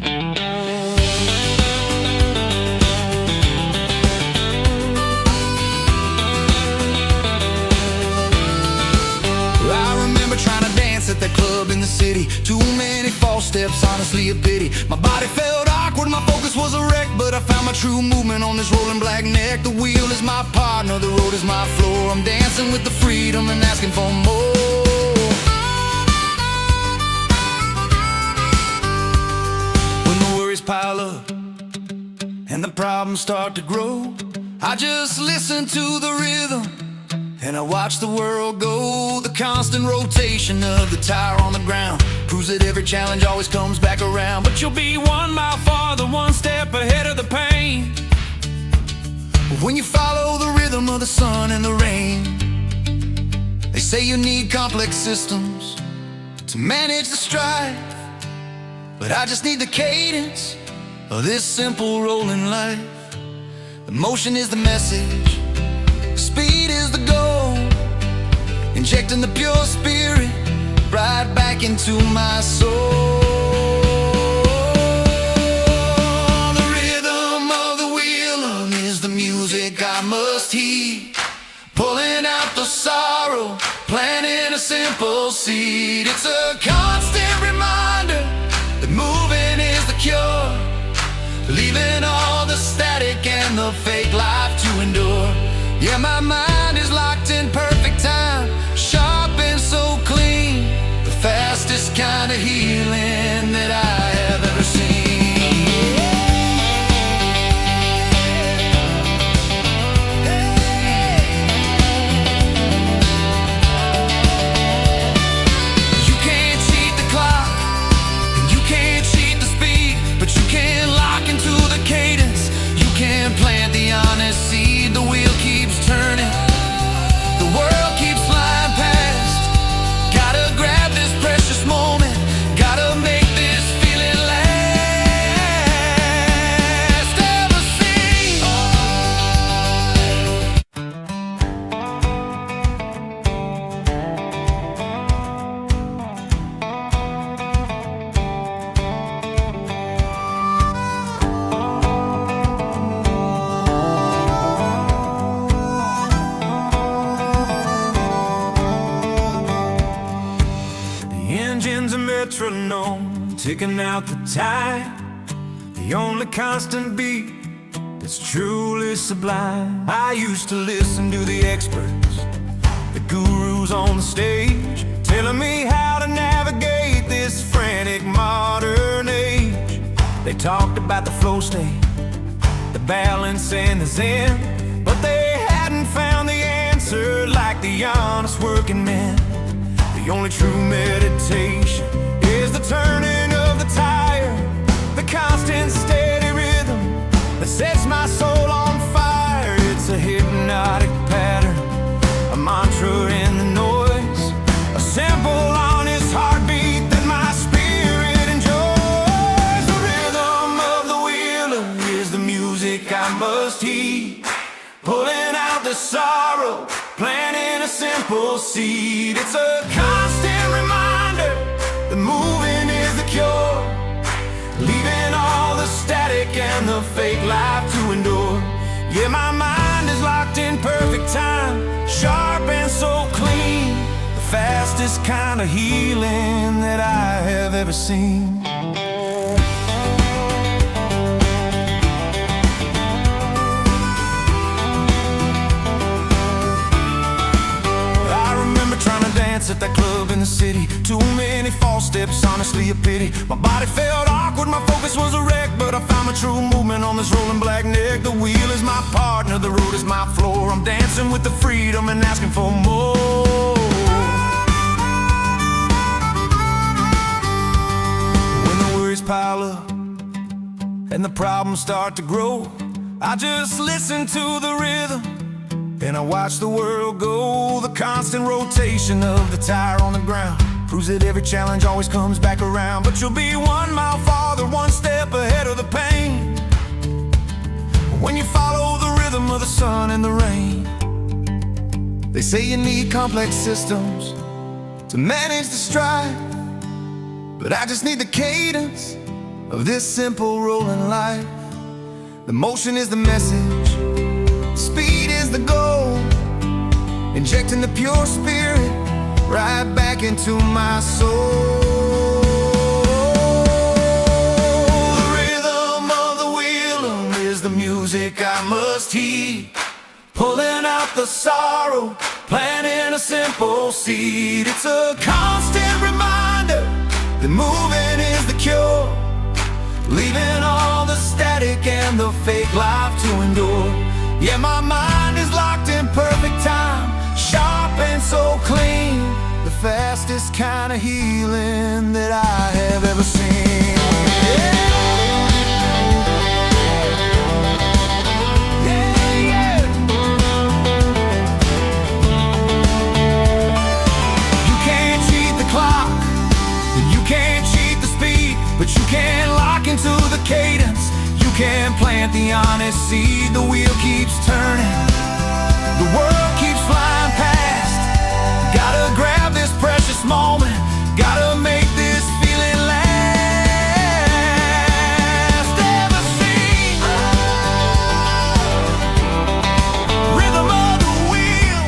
Trying to dance at that club in the city, too many false steps, honestly a pity. My body felt awkward, my focus was a wreck, but I found my true movement on this rolling black neck. The wheel is my partner, the road is my floor. I'm dancing with the freedom and asking for more. When the worries pile up and the problems start to grow, I just listen to the rhythm and I watch the world go. The constant rotation of the tire on the ground proves that every challenge always comes back around. But you'll be 1 mile farther, one step ahead of the pain, when you follow the rhythm of the sun and the rain. They say you need complex systems to manage the strife, but I just need the cadence of this simple rolling life. The motion is the message, speed is the goal, injecting the pure spirit right back into my soul. The rhythm of the wheel is the music I must heed, pulling out the sorrow, planting a simple seed. It's a constant reminder that moving is the cure, leaving all the static and the fake life to endure. Yeah, my mind is locked in perfect time, sharp and so clean, the fastest kind of healing that I have ever seen. You can't cheat the clock, and you can't cheat the speed, but you can lock into the cadence. You can plant the honest seed, the wheel keeps turning, the world keeps flying past. Gotta grab this precious moment, gotta make this feeling last. Ever seen? Engine's a metronome, ticking out the time, the only constant beat that's truly sublime. I used to listen to the experts, the gurus on the stage, telling me how to navigate this frantic modern age. They talked about the flow state, the balance and the zen, but they hadn't found the answer like the honest working man. The only true meditation is the turning of the tire, the constant steady rhythm that sets my soul on fire. It's a hypnotic pattern, a mantra in the noise, a simple honest heartbeat that my spirit enjoys. The rhythm of the wheel is the music I must heed, pulling out the sorrow, planting a simple seed. It's a constant reminder that moving is the cure, and the fake life to endure. Yeah, my mind is locked in perfect time, sharp and so clean, the fastest kind of healing that I have ever seen. At that club in the city, too many false steps, honestly a pity. My body felt awkward, my focus was a wreck, but I found my true movement on this rolling black neck. The wheel is my partner, the road is my floor. I'm dancing with the freedom and asking for more. When the worries pile up and the problems start to grow, I just listen to the rhythm and I watch the world go. The constant rotation of the tire on the ground proves that every challenge always comes back around. But you'll be 1 mile farther, one step ahead of the pain, when you follow the rhythm of the sun and the rain. They say you need complex systems to manage the strife, but I just need the cadence of this simple rolling life. The motion is the message, speed is the goal, injecting the pure spirit right back into my soul. The rhythm of the wheel is the music I must heed, pulling out the sorrow, planting a simple seed. It's a constant reminder that moving is the cure, leaving all the static and the fake life to endure. Yeah, my mind is locked in perfect time, sharp and so clean, the fastest kind of healing that I have ever seen. Yeah. You can't cheat the clock, you can't cheat the speed, but you can lock into the cadence. You can plant the honest seed, the wheel keeps turning, the world keeps flying past. Gotta grab this precious moment, gotta make this feeling last. Ever seen rhythm of the wheel?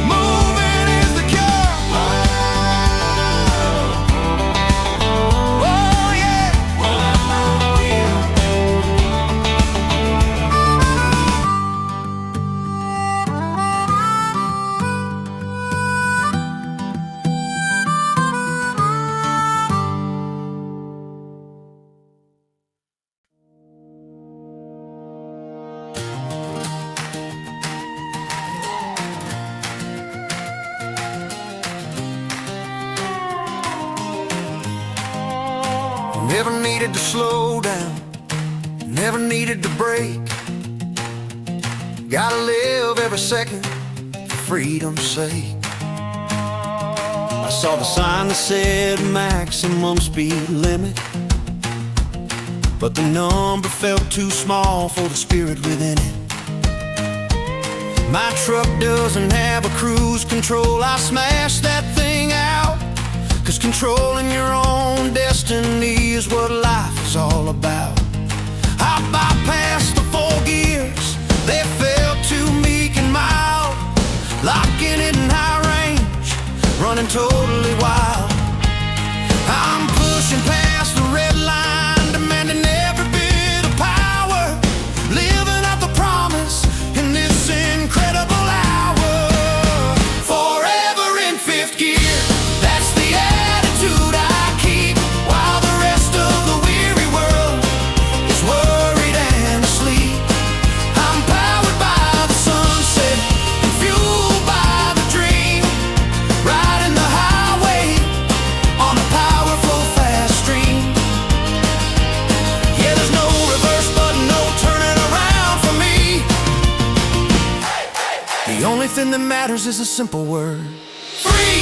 Moving is the cure. Never needed to slow down, never needed to break. Gotta live every second for freedom's sake. I saw the sign that said maximum speed limit, but the number felt too small for the spirit within it. My truck doesn't have a cruise control, I smashed that thing out, 'cause controlling your own destiny is what life is all about. I bypassed the 4 gears, they felt too meek and mild, locking it in high range, running totally wild. I'm pushing past the red line, demanding every bit of power, living out the promise in this incredible hour. Forever in 5th gear, that's the attitude I keep, while the rest of the weary world is worried and asleep. I'm powered by the sunset and fueled by the dream, riding the highway on a powerful fast stream. Yeah, there's no reverse button, no turning around for me. The only thing that matters is a simple word: free.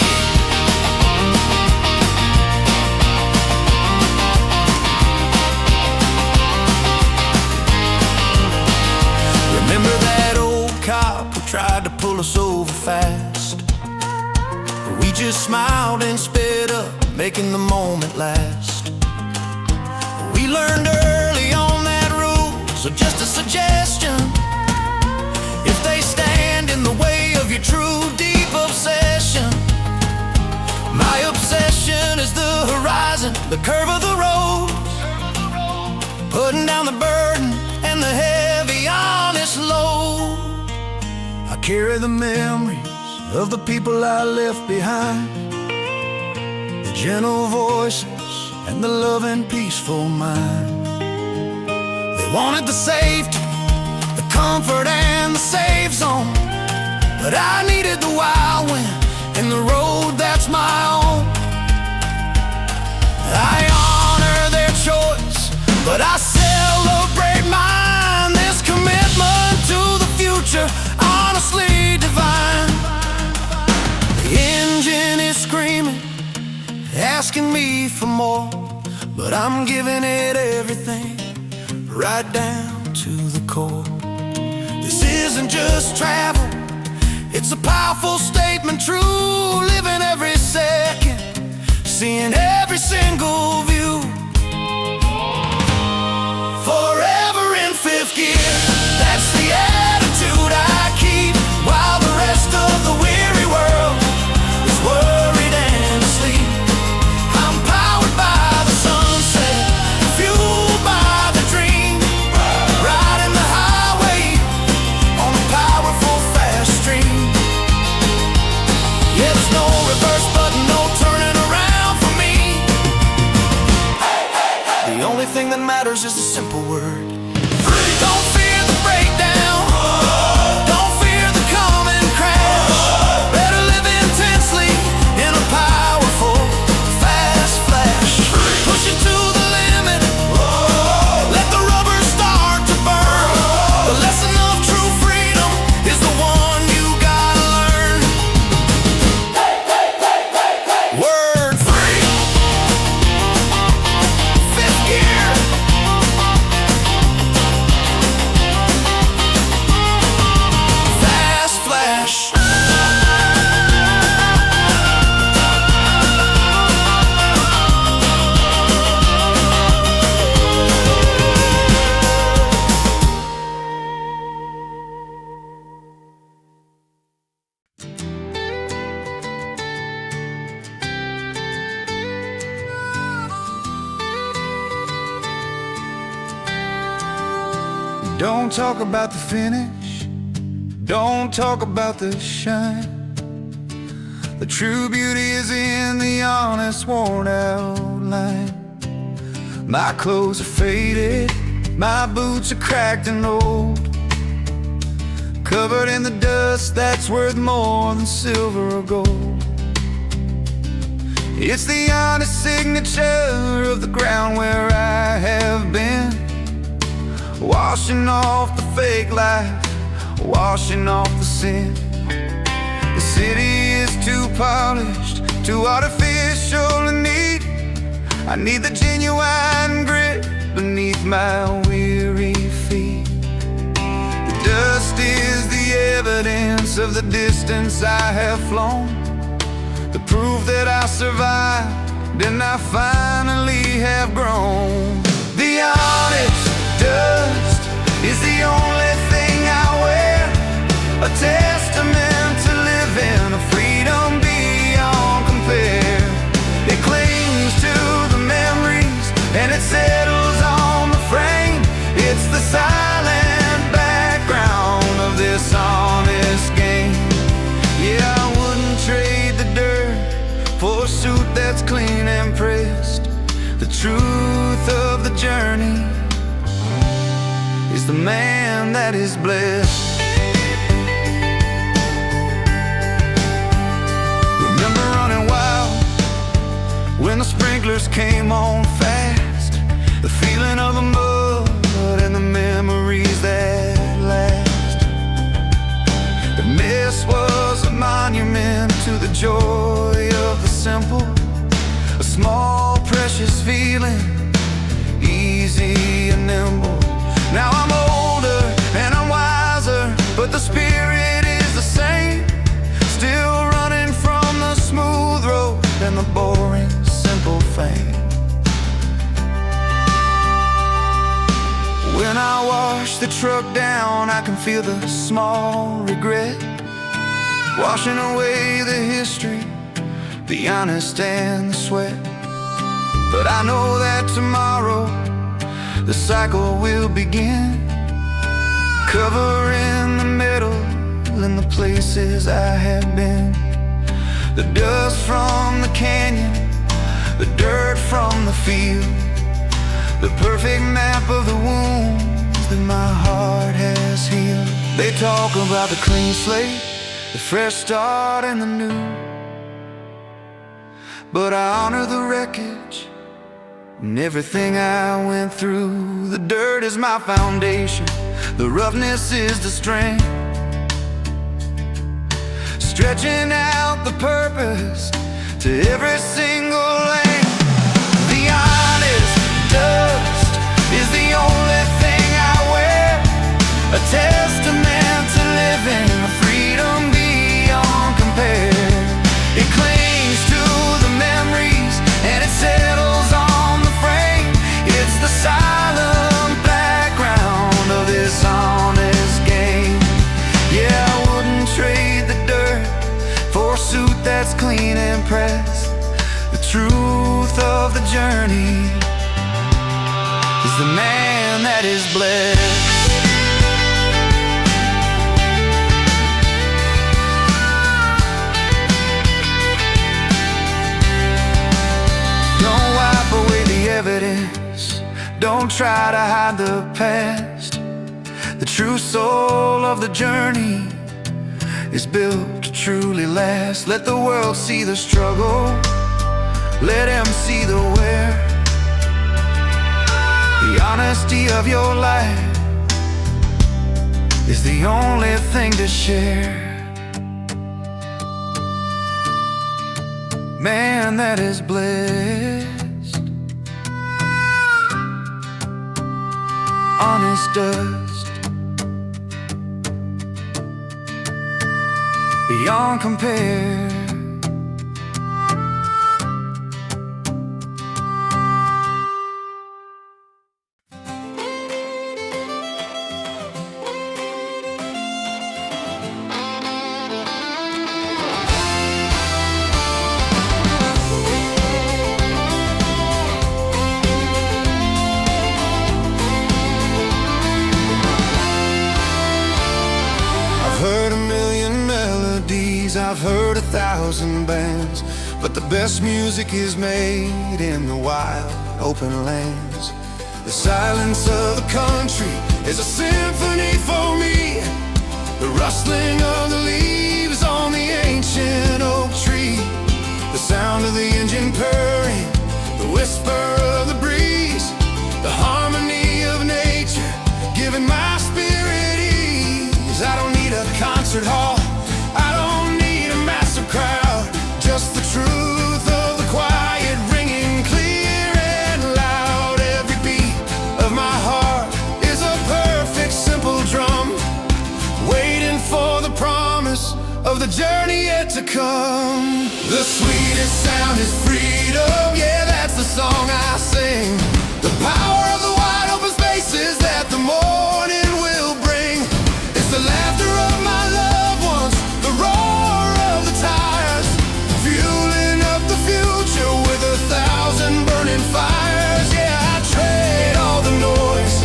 Remember that old cop who tried to pull us over fast? We just smiled and sped up, making the moment last. learned early on that rule. So just a suggestion, if they stand in the way of your true deep obsession. My obsession is the horizon, the curve of the road, putting down the burden and the heavy honest load. I carry the memories of the people I left behind, the gentle voices and the loving peaceful mind. They wanted the safety, the comfort and the safe zone, but I needed the wild wind and the road that's my own. I honor their choice, but I celebrate mine. This commitment to the future, honestly divine. The engine is screaming, asking me for more, but I'm giving it everything, right down to the core. This isn't just travel, it's a powerful statement, true, living every second, seeing every single view. Forever in fifth gear, that's the attitude I keep, while the rest of the weary world is worried and asleep. I'm powered by the sunset, fueled by the dream, riding the highway on a powerful fast stream. Yeah, there's no reverse button, no turning around for me. The only thing that matters is a simple word: free. Don't fear the breakdown, don't fear the coming crash. Better live intensely in a powerful fast flash. Push it to the limit, let the rubber start to burn. The lesson of true freedom is the one you gotta learn. Word free, fifth gear. Fast flash. Don't talk about the finish, don't talk about the shine. The true beauty is in the honest, worn out line. My clothes are faded, my boots are cracked and old, covered in the dust that's worth more than silver or gold. It's the honest signature of the ground where I have been, washing off the fake life, washing off the sin. The city is too polished, too artificial and neat. I need the genuine grit beneath my weary feet. The dust is the evidence of the distance I have flown, the proof that I survived and I finally have grown. The honest dust is the only thing I wear, a testament to living a freedom beyond compare. It clings to the memories and it settles on the frame. It's the silent background of this honest game. Yeah, I wouldn't trade the dirt for a suit that's clean and pressed. The truth of the journey is the man that is blessed. Remember running wild when the sprinklers came on fast, the feeling of the mud and the memories that last. The mist was a monument to the joy of the simple, a small precious feeling, easy and nimble. Now I'm older and I'm wiser, but the spirit is the same, still running from the smooth road and the boring, simple fame. the truck down, I can feel the small regret, washing away the history, the honest and the sweat. But I know that tomorrow the cycle will begin, covering the metal in the places I have been. The dust from the canyon, the dirt from the field, the perfect map of the wounds that my heart has healed. They talk about the clean slate, the fresh start and the new, but I honor the wreckage and everything I went through. The dirt is my foundation, the roughness is the strength, stretching out the purpose to every single length. The honest dust is the only thing I wear, a testament to living a freedom beyond compare. It clings to the memories and it settles on the frame. It's the silent background of this honest game. Yeah, I wouldn't trade the dirt for a suit that's clean and pressed. The truth of the journey is the man that is blessed. Don't wipe away the evidence, don't try to hide the past. The true soul of the journey is built to truly last. Let the world see the struggle, let them see the wear, the honesty of your life is the only thing to share. Man that is blessed, honest dust, beyond compare. I've heard 1,000 bands, but the best music is made in the wild, open lands. The silence of the country is a symphony for me, the rustling of the leaves on the ancient oak tree, the sound of the engine purring, the whisper of the breeze, the harmony of nature giving my spirit ease. I don't need a concert hall, I don't need a massive crowd, just the truth of the quiet ringing clear and loud. Every beat of my heart is a perfect simple drum, waiting for the promise of the journey yet to come. The sweetest sound is freedom, yeah, that's the song I sing. The power of the wide open spaces that the morning will bring. It's the laughter of my loved ones, the roar of the tires, fueling up the future with 1,000 burning fires. Yeah, I trade all the noise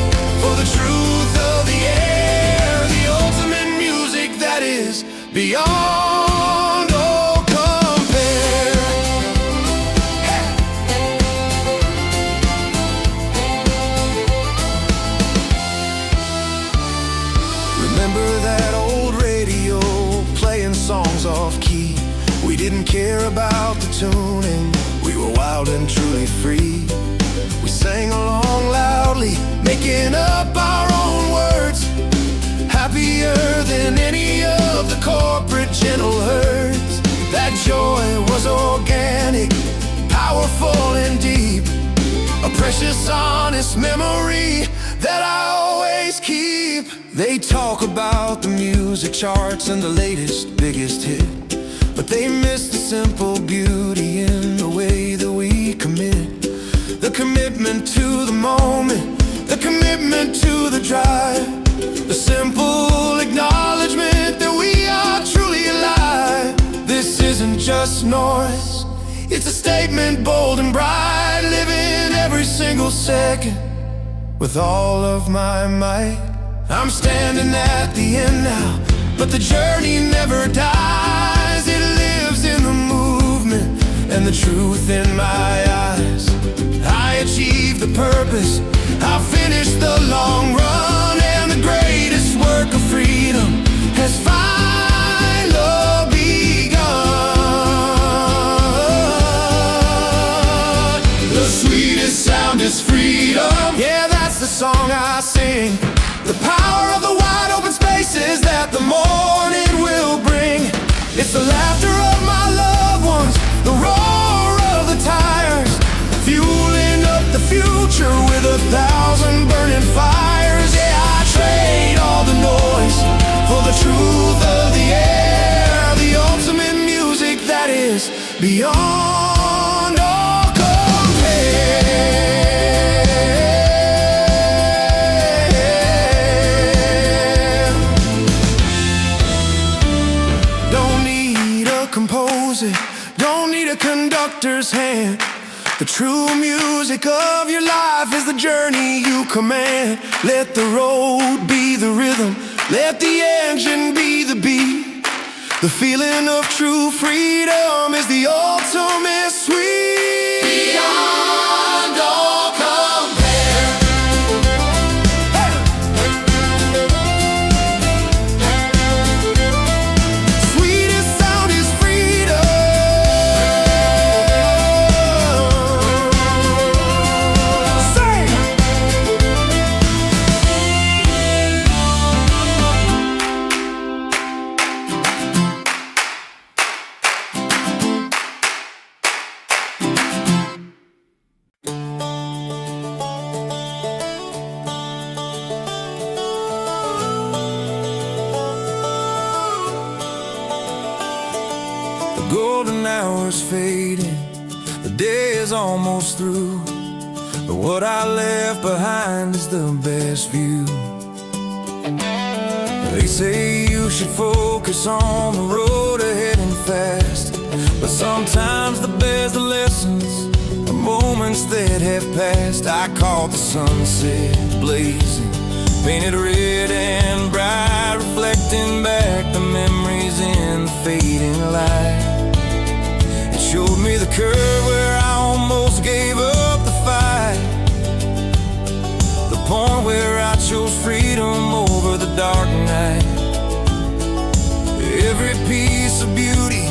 for the truth of the air, the ultimate music that is beyond all compare. Remember that old radio playing songs off key? We didn't care about the tuning, we were wild and truly free. We sang along loudly, making up our own words, happier than any of the corporate gentle herds. That joy was organic, powerful and deep, a precious honest memory that I always keep. They talk about the music charts and the latest, biggest hit, but they miss the simple beauty in the way that we commit. The commitment to the moment, the commitment to the drive, the simple acknowledgement that we are truly alive. This isn't just noise, it's a statement bold and bright, living every single second with all of my might. I'm standing at the end now, but the journey never dies. It lives in the movement and the truth in my eyes. I achieved the purpose, I finished the long run, and the greatest work of freedom has finally begun. The sweetest sound is freedom. Yeah, that's the song I sing. The power of the wide open spaces that the morning will bring. It's the laughter of my loved ones, the roar of the tires, fueling up the future with 1,000 burning fires. Yeah, I trade all the noise for the truth of the air, the ultimate music that is beyond all compare. Don't need a composer, don't need a conductor's hand. The true music of your life is the journey you command. Let the road be the rhythm, let the engine be the beat. The feeling of true freedom is the ultimate sweet. Beyond all compare. Hey! Sweetest sound is freedom. The golden hour's fading, the day is almost through, but what I left behind is the best view. They say you should focus on the road ahead and fast, but sometimes the best lessons are moments that have passed. I caught the sunset blazing, painted red and bright, reflecting back the memories in the fading light. It showed me the curve where I almost gave up the fight, the point where I chose freedom over the dark night. Every piece of beauty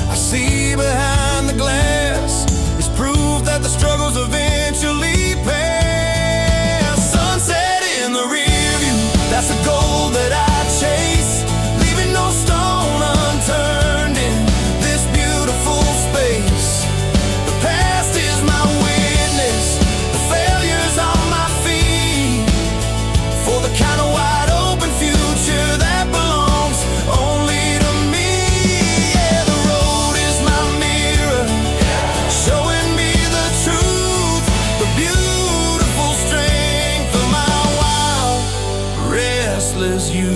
I see behind the glass is proof that the struggles eventually pass. Sunset in the rear view, that's the goal that I chase, leaving no stone unturned in this beautiful space. The past is my witness, the failures on my feet, for the kind of wide open future that belongs only to me. Yeah, the road is my mirror, showing me the truth, the beautiful strength of my wild, restless youth.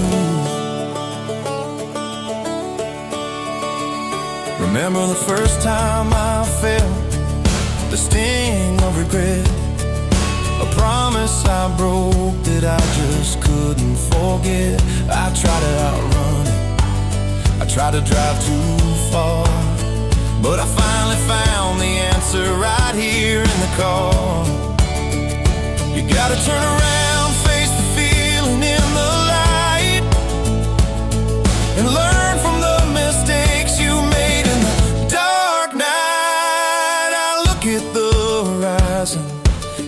Remember the first time I felt the sting of regret, a promise I broke that I just couldn't forget. I tried to outrun it, I tried to drive too far, but I finally found the answer right here in the car. You gotta turn around, face the feeling in the light, and learn from the mistakes you made in the dark night. I look at the horizon,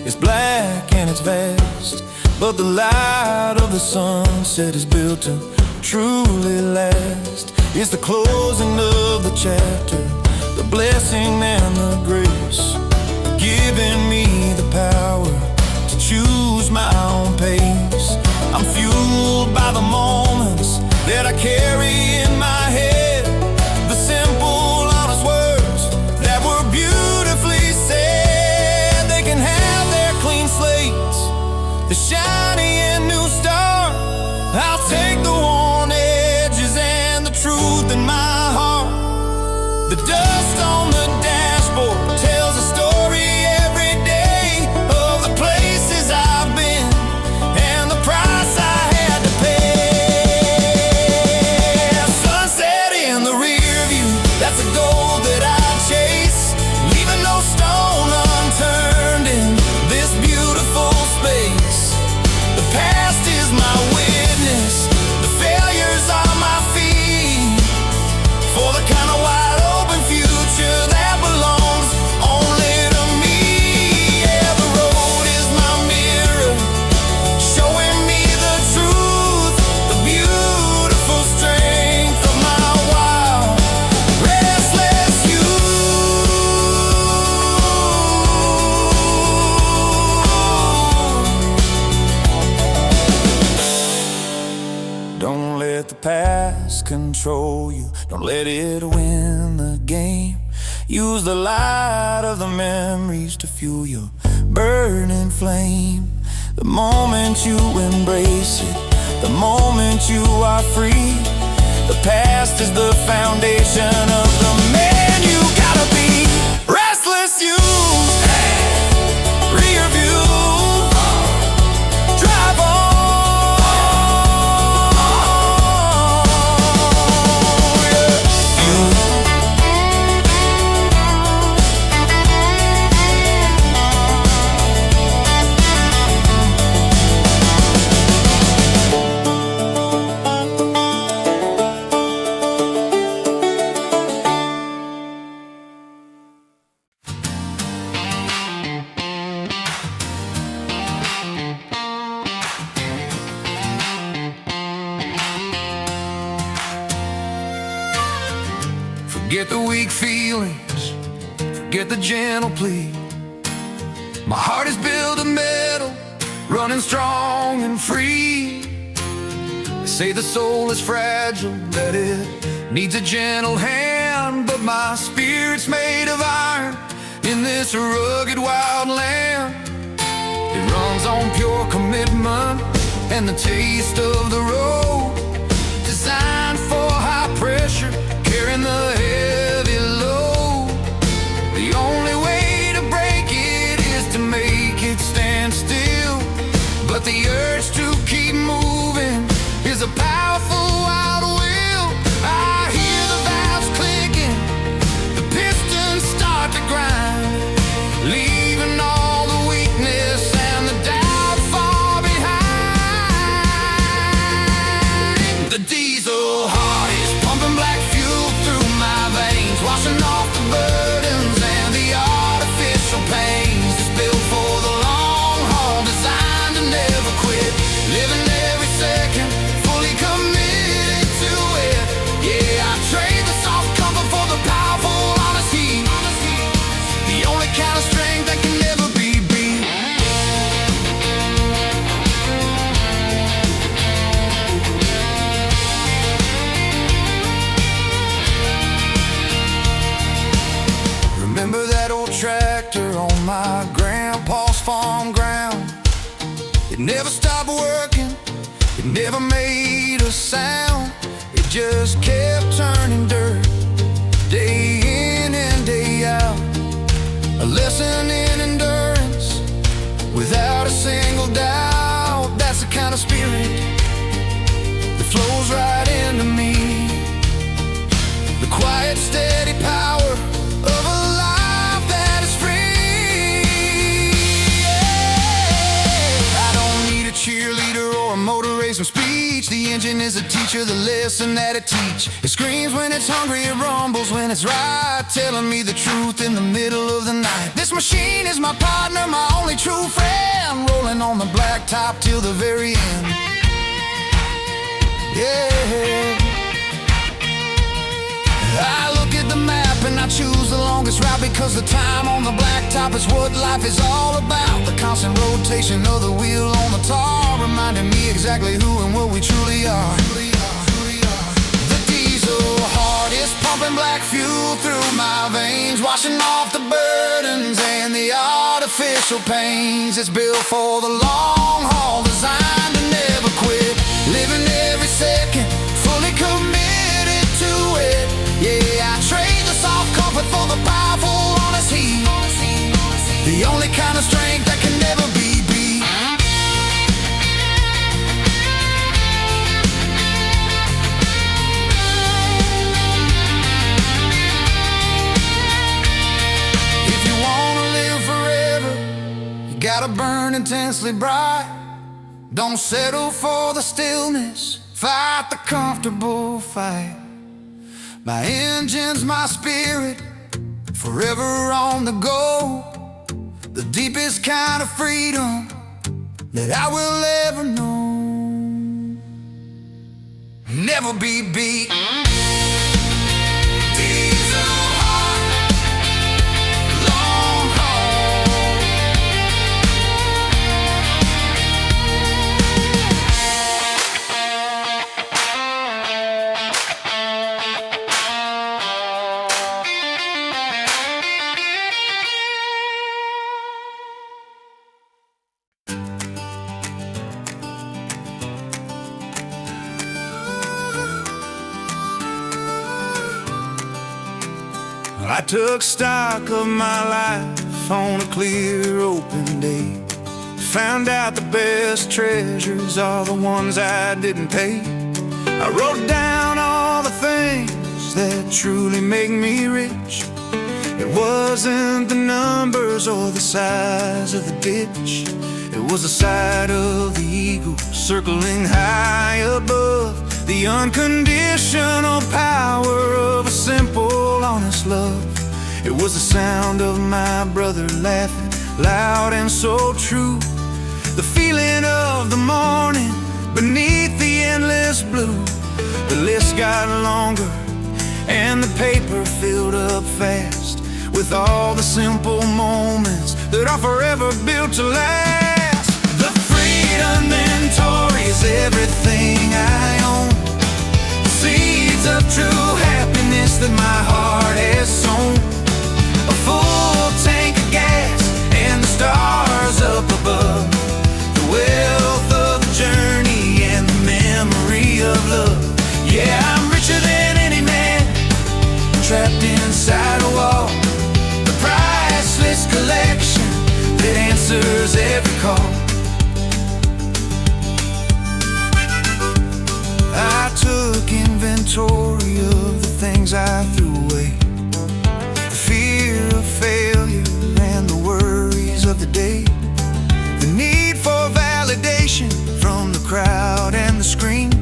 it's black and it's vast, but the light of the sunset is built to truly last. It's the closing of the chapter, the blessing and the grace, giving me the power to choose my own pace. I'm fueled by the moments that I carry in my head, the simple, honest words that were beautifully said. They can have their clean slates, the shiny and new star. control you. Don't let it win the game. Use the light of the memories to fuel your burning flame. The moment you embrace it, the moment you are free. The past is the foundation of the man you gotta be. Restless youth, rear view, drive on, Forget the weak feelings, forget the gentle plea. My heart is built of metal, running strong and free. They say the soul is fragile, that it needs a gentle hand, but my spirit's made of iron in this rugged wild land. It runs on pure commitment and the taste of the road, designed for high pressure, carrying the heavy load. The only way to break it is to make it stand still, but the urge to keep moving is a powerful wild will. I hear the valves clicking, the pistons start to grind, leaving all the weakness and the doubt far behind. The diesel heart is pumping black fuel through my veins, washing off the burdens and the artificial pains. It's built for the long haul, designed to never quit, living every second, fully committed to it. Yeah, I trade the soft comfort for the powerful honest heat, the only kind of strength that can never be beat. Remember that old tractor on my grandpa's farm ground? It never stopped working, it never made a sound. It just kept turning dirt, day in and day out. A lesson in endurance, without a single doubt. That's the kind of spirit that flows right into me. The quiet, steady power of a life that is free. Yeah. I don't need a cheerleader or a motivational speech. The engine is a teacher, the lesson that it teach. It screams when it's hungry, it rumbles when it's right, telling me the truth in the middle of the night. This machine is my partner, my only true friend, rolling on the blacktop till the very end. Yeah. I look at the map and I choose the longest route, because the time on the blacktop is what life is all about. The constant rotation of the wheel on the tar, reminding me exactly who and what we truly are. The diesel heart is pumping black fuel through my veins, washing off the burdens and the artificial pains. It's built for the long haul, designed to never quit, living every second, fully committed to it. Yeah, I trade the soft comfort for the powerful honest heat, the only kind of strength that can never be beat. If you wanna live forever, you gotta burn intensely bright. Don't settle for the stillness, fight the comfortable fight. My engine's my spirit, forever on the go. The deepest kind of freedom that I will ever know. Never be beat. Diesel heart, long haul. I took stock of my life on a clear open day. Found out the best treasures are the ones I didn't pay. I wrote down all the things that truly make me rich. It wasn't the numbers or the size of the ditch. It was the sight of the eagle circling high above, the unconditional power of a simple, honest love. It was the sound of my brother laughing loud and so true, the feeling of the morning beneath the endless blue. The list got longer and the paper filled up fast with all the simple moments that are forever built to last. The freedom inventory is everything I own, the seeds of true happiness that my heart has sown. A full tank of gas and the stars up above, the wealth of the journey and the memory of love. Yeah, I'm richer than any man, trapped inside a wall, the priceless collection that answers every call. I took inventory of the things I threw away, the fear of failure and the worries of the day, the need for validation from the crowd and the screen,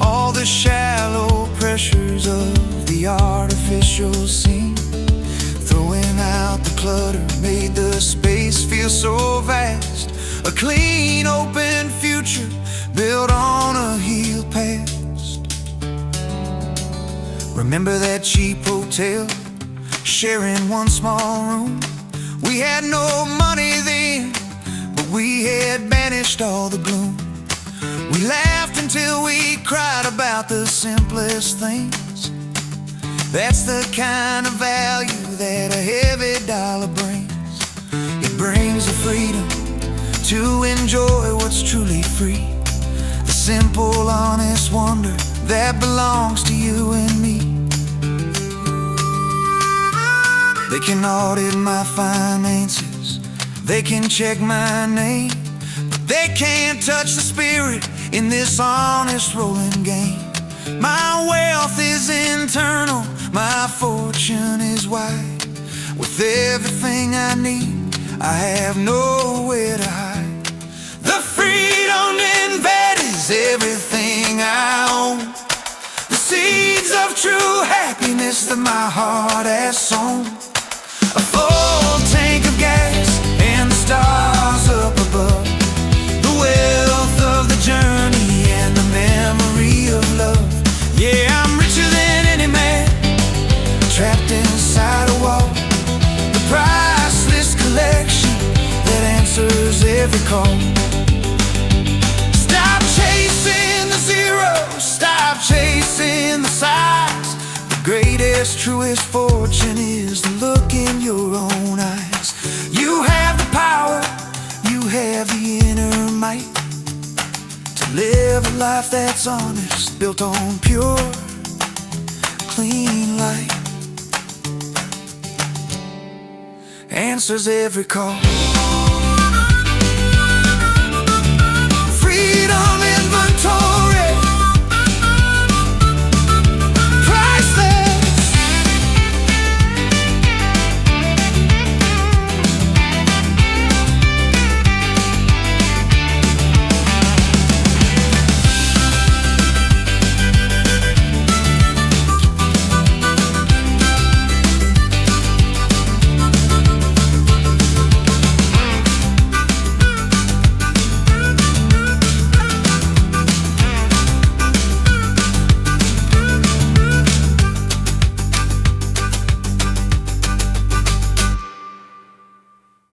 all the shallow pressures of the artificial scene. Throwing out the clutter made the space feel so vast, a clean, open future built on a healed past. Remember that cheap hotel, sharing one small room? We had no money then, but we had banished all the gloom. We laughed until we cried about the simplest things. That's the kind of value that a heavy dollar brings. It brings the freedom to enjoy what's truly free, the simple, honest wonder that belongs to you and me. They can audit my finances, they can check my name, but they can't touch the spirit in this honest rolling game. My wealth is internal, my fortune is wide. With everything I need, I have nowhere to hide. The freedom in bed is everything I own, the seeds of true happiness that my heart has sown. A full tank of gas and the stars up above, the wealth of the journey and the memory of love. Yeah, I'm richer than any man, trapped inside a wall, the priceless collection that answers every call. Stop chasing the zero, stop chasing the size. The greatest, truest fortune is the look in your own eyes. You have the power, you have the inner might to live a life that's honest, built on pure, clean light. Answers every call.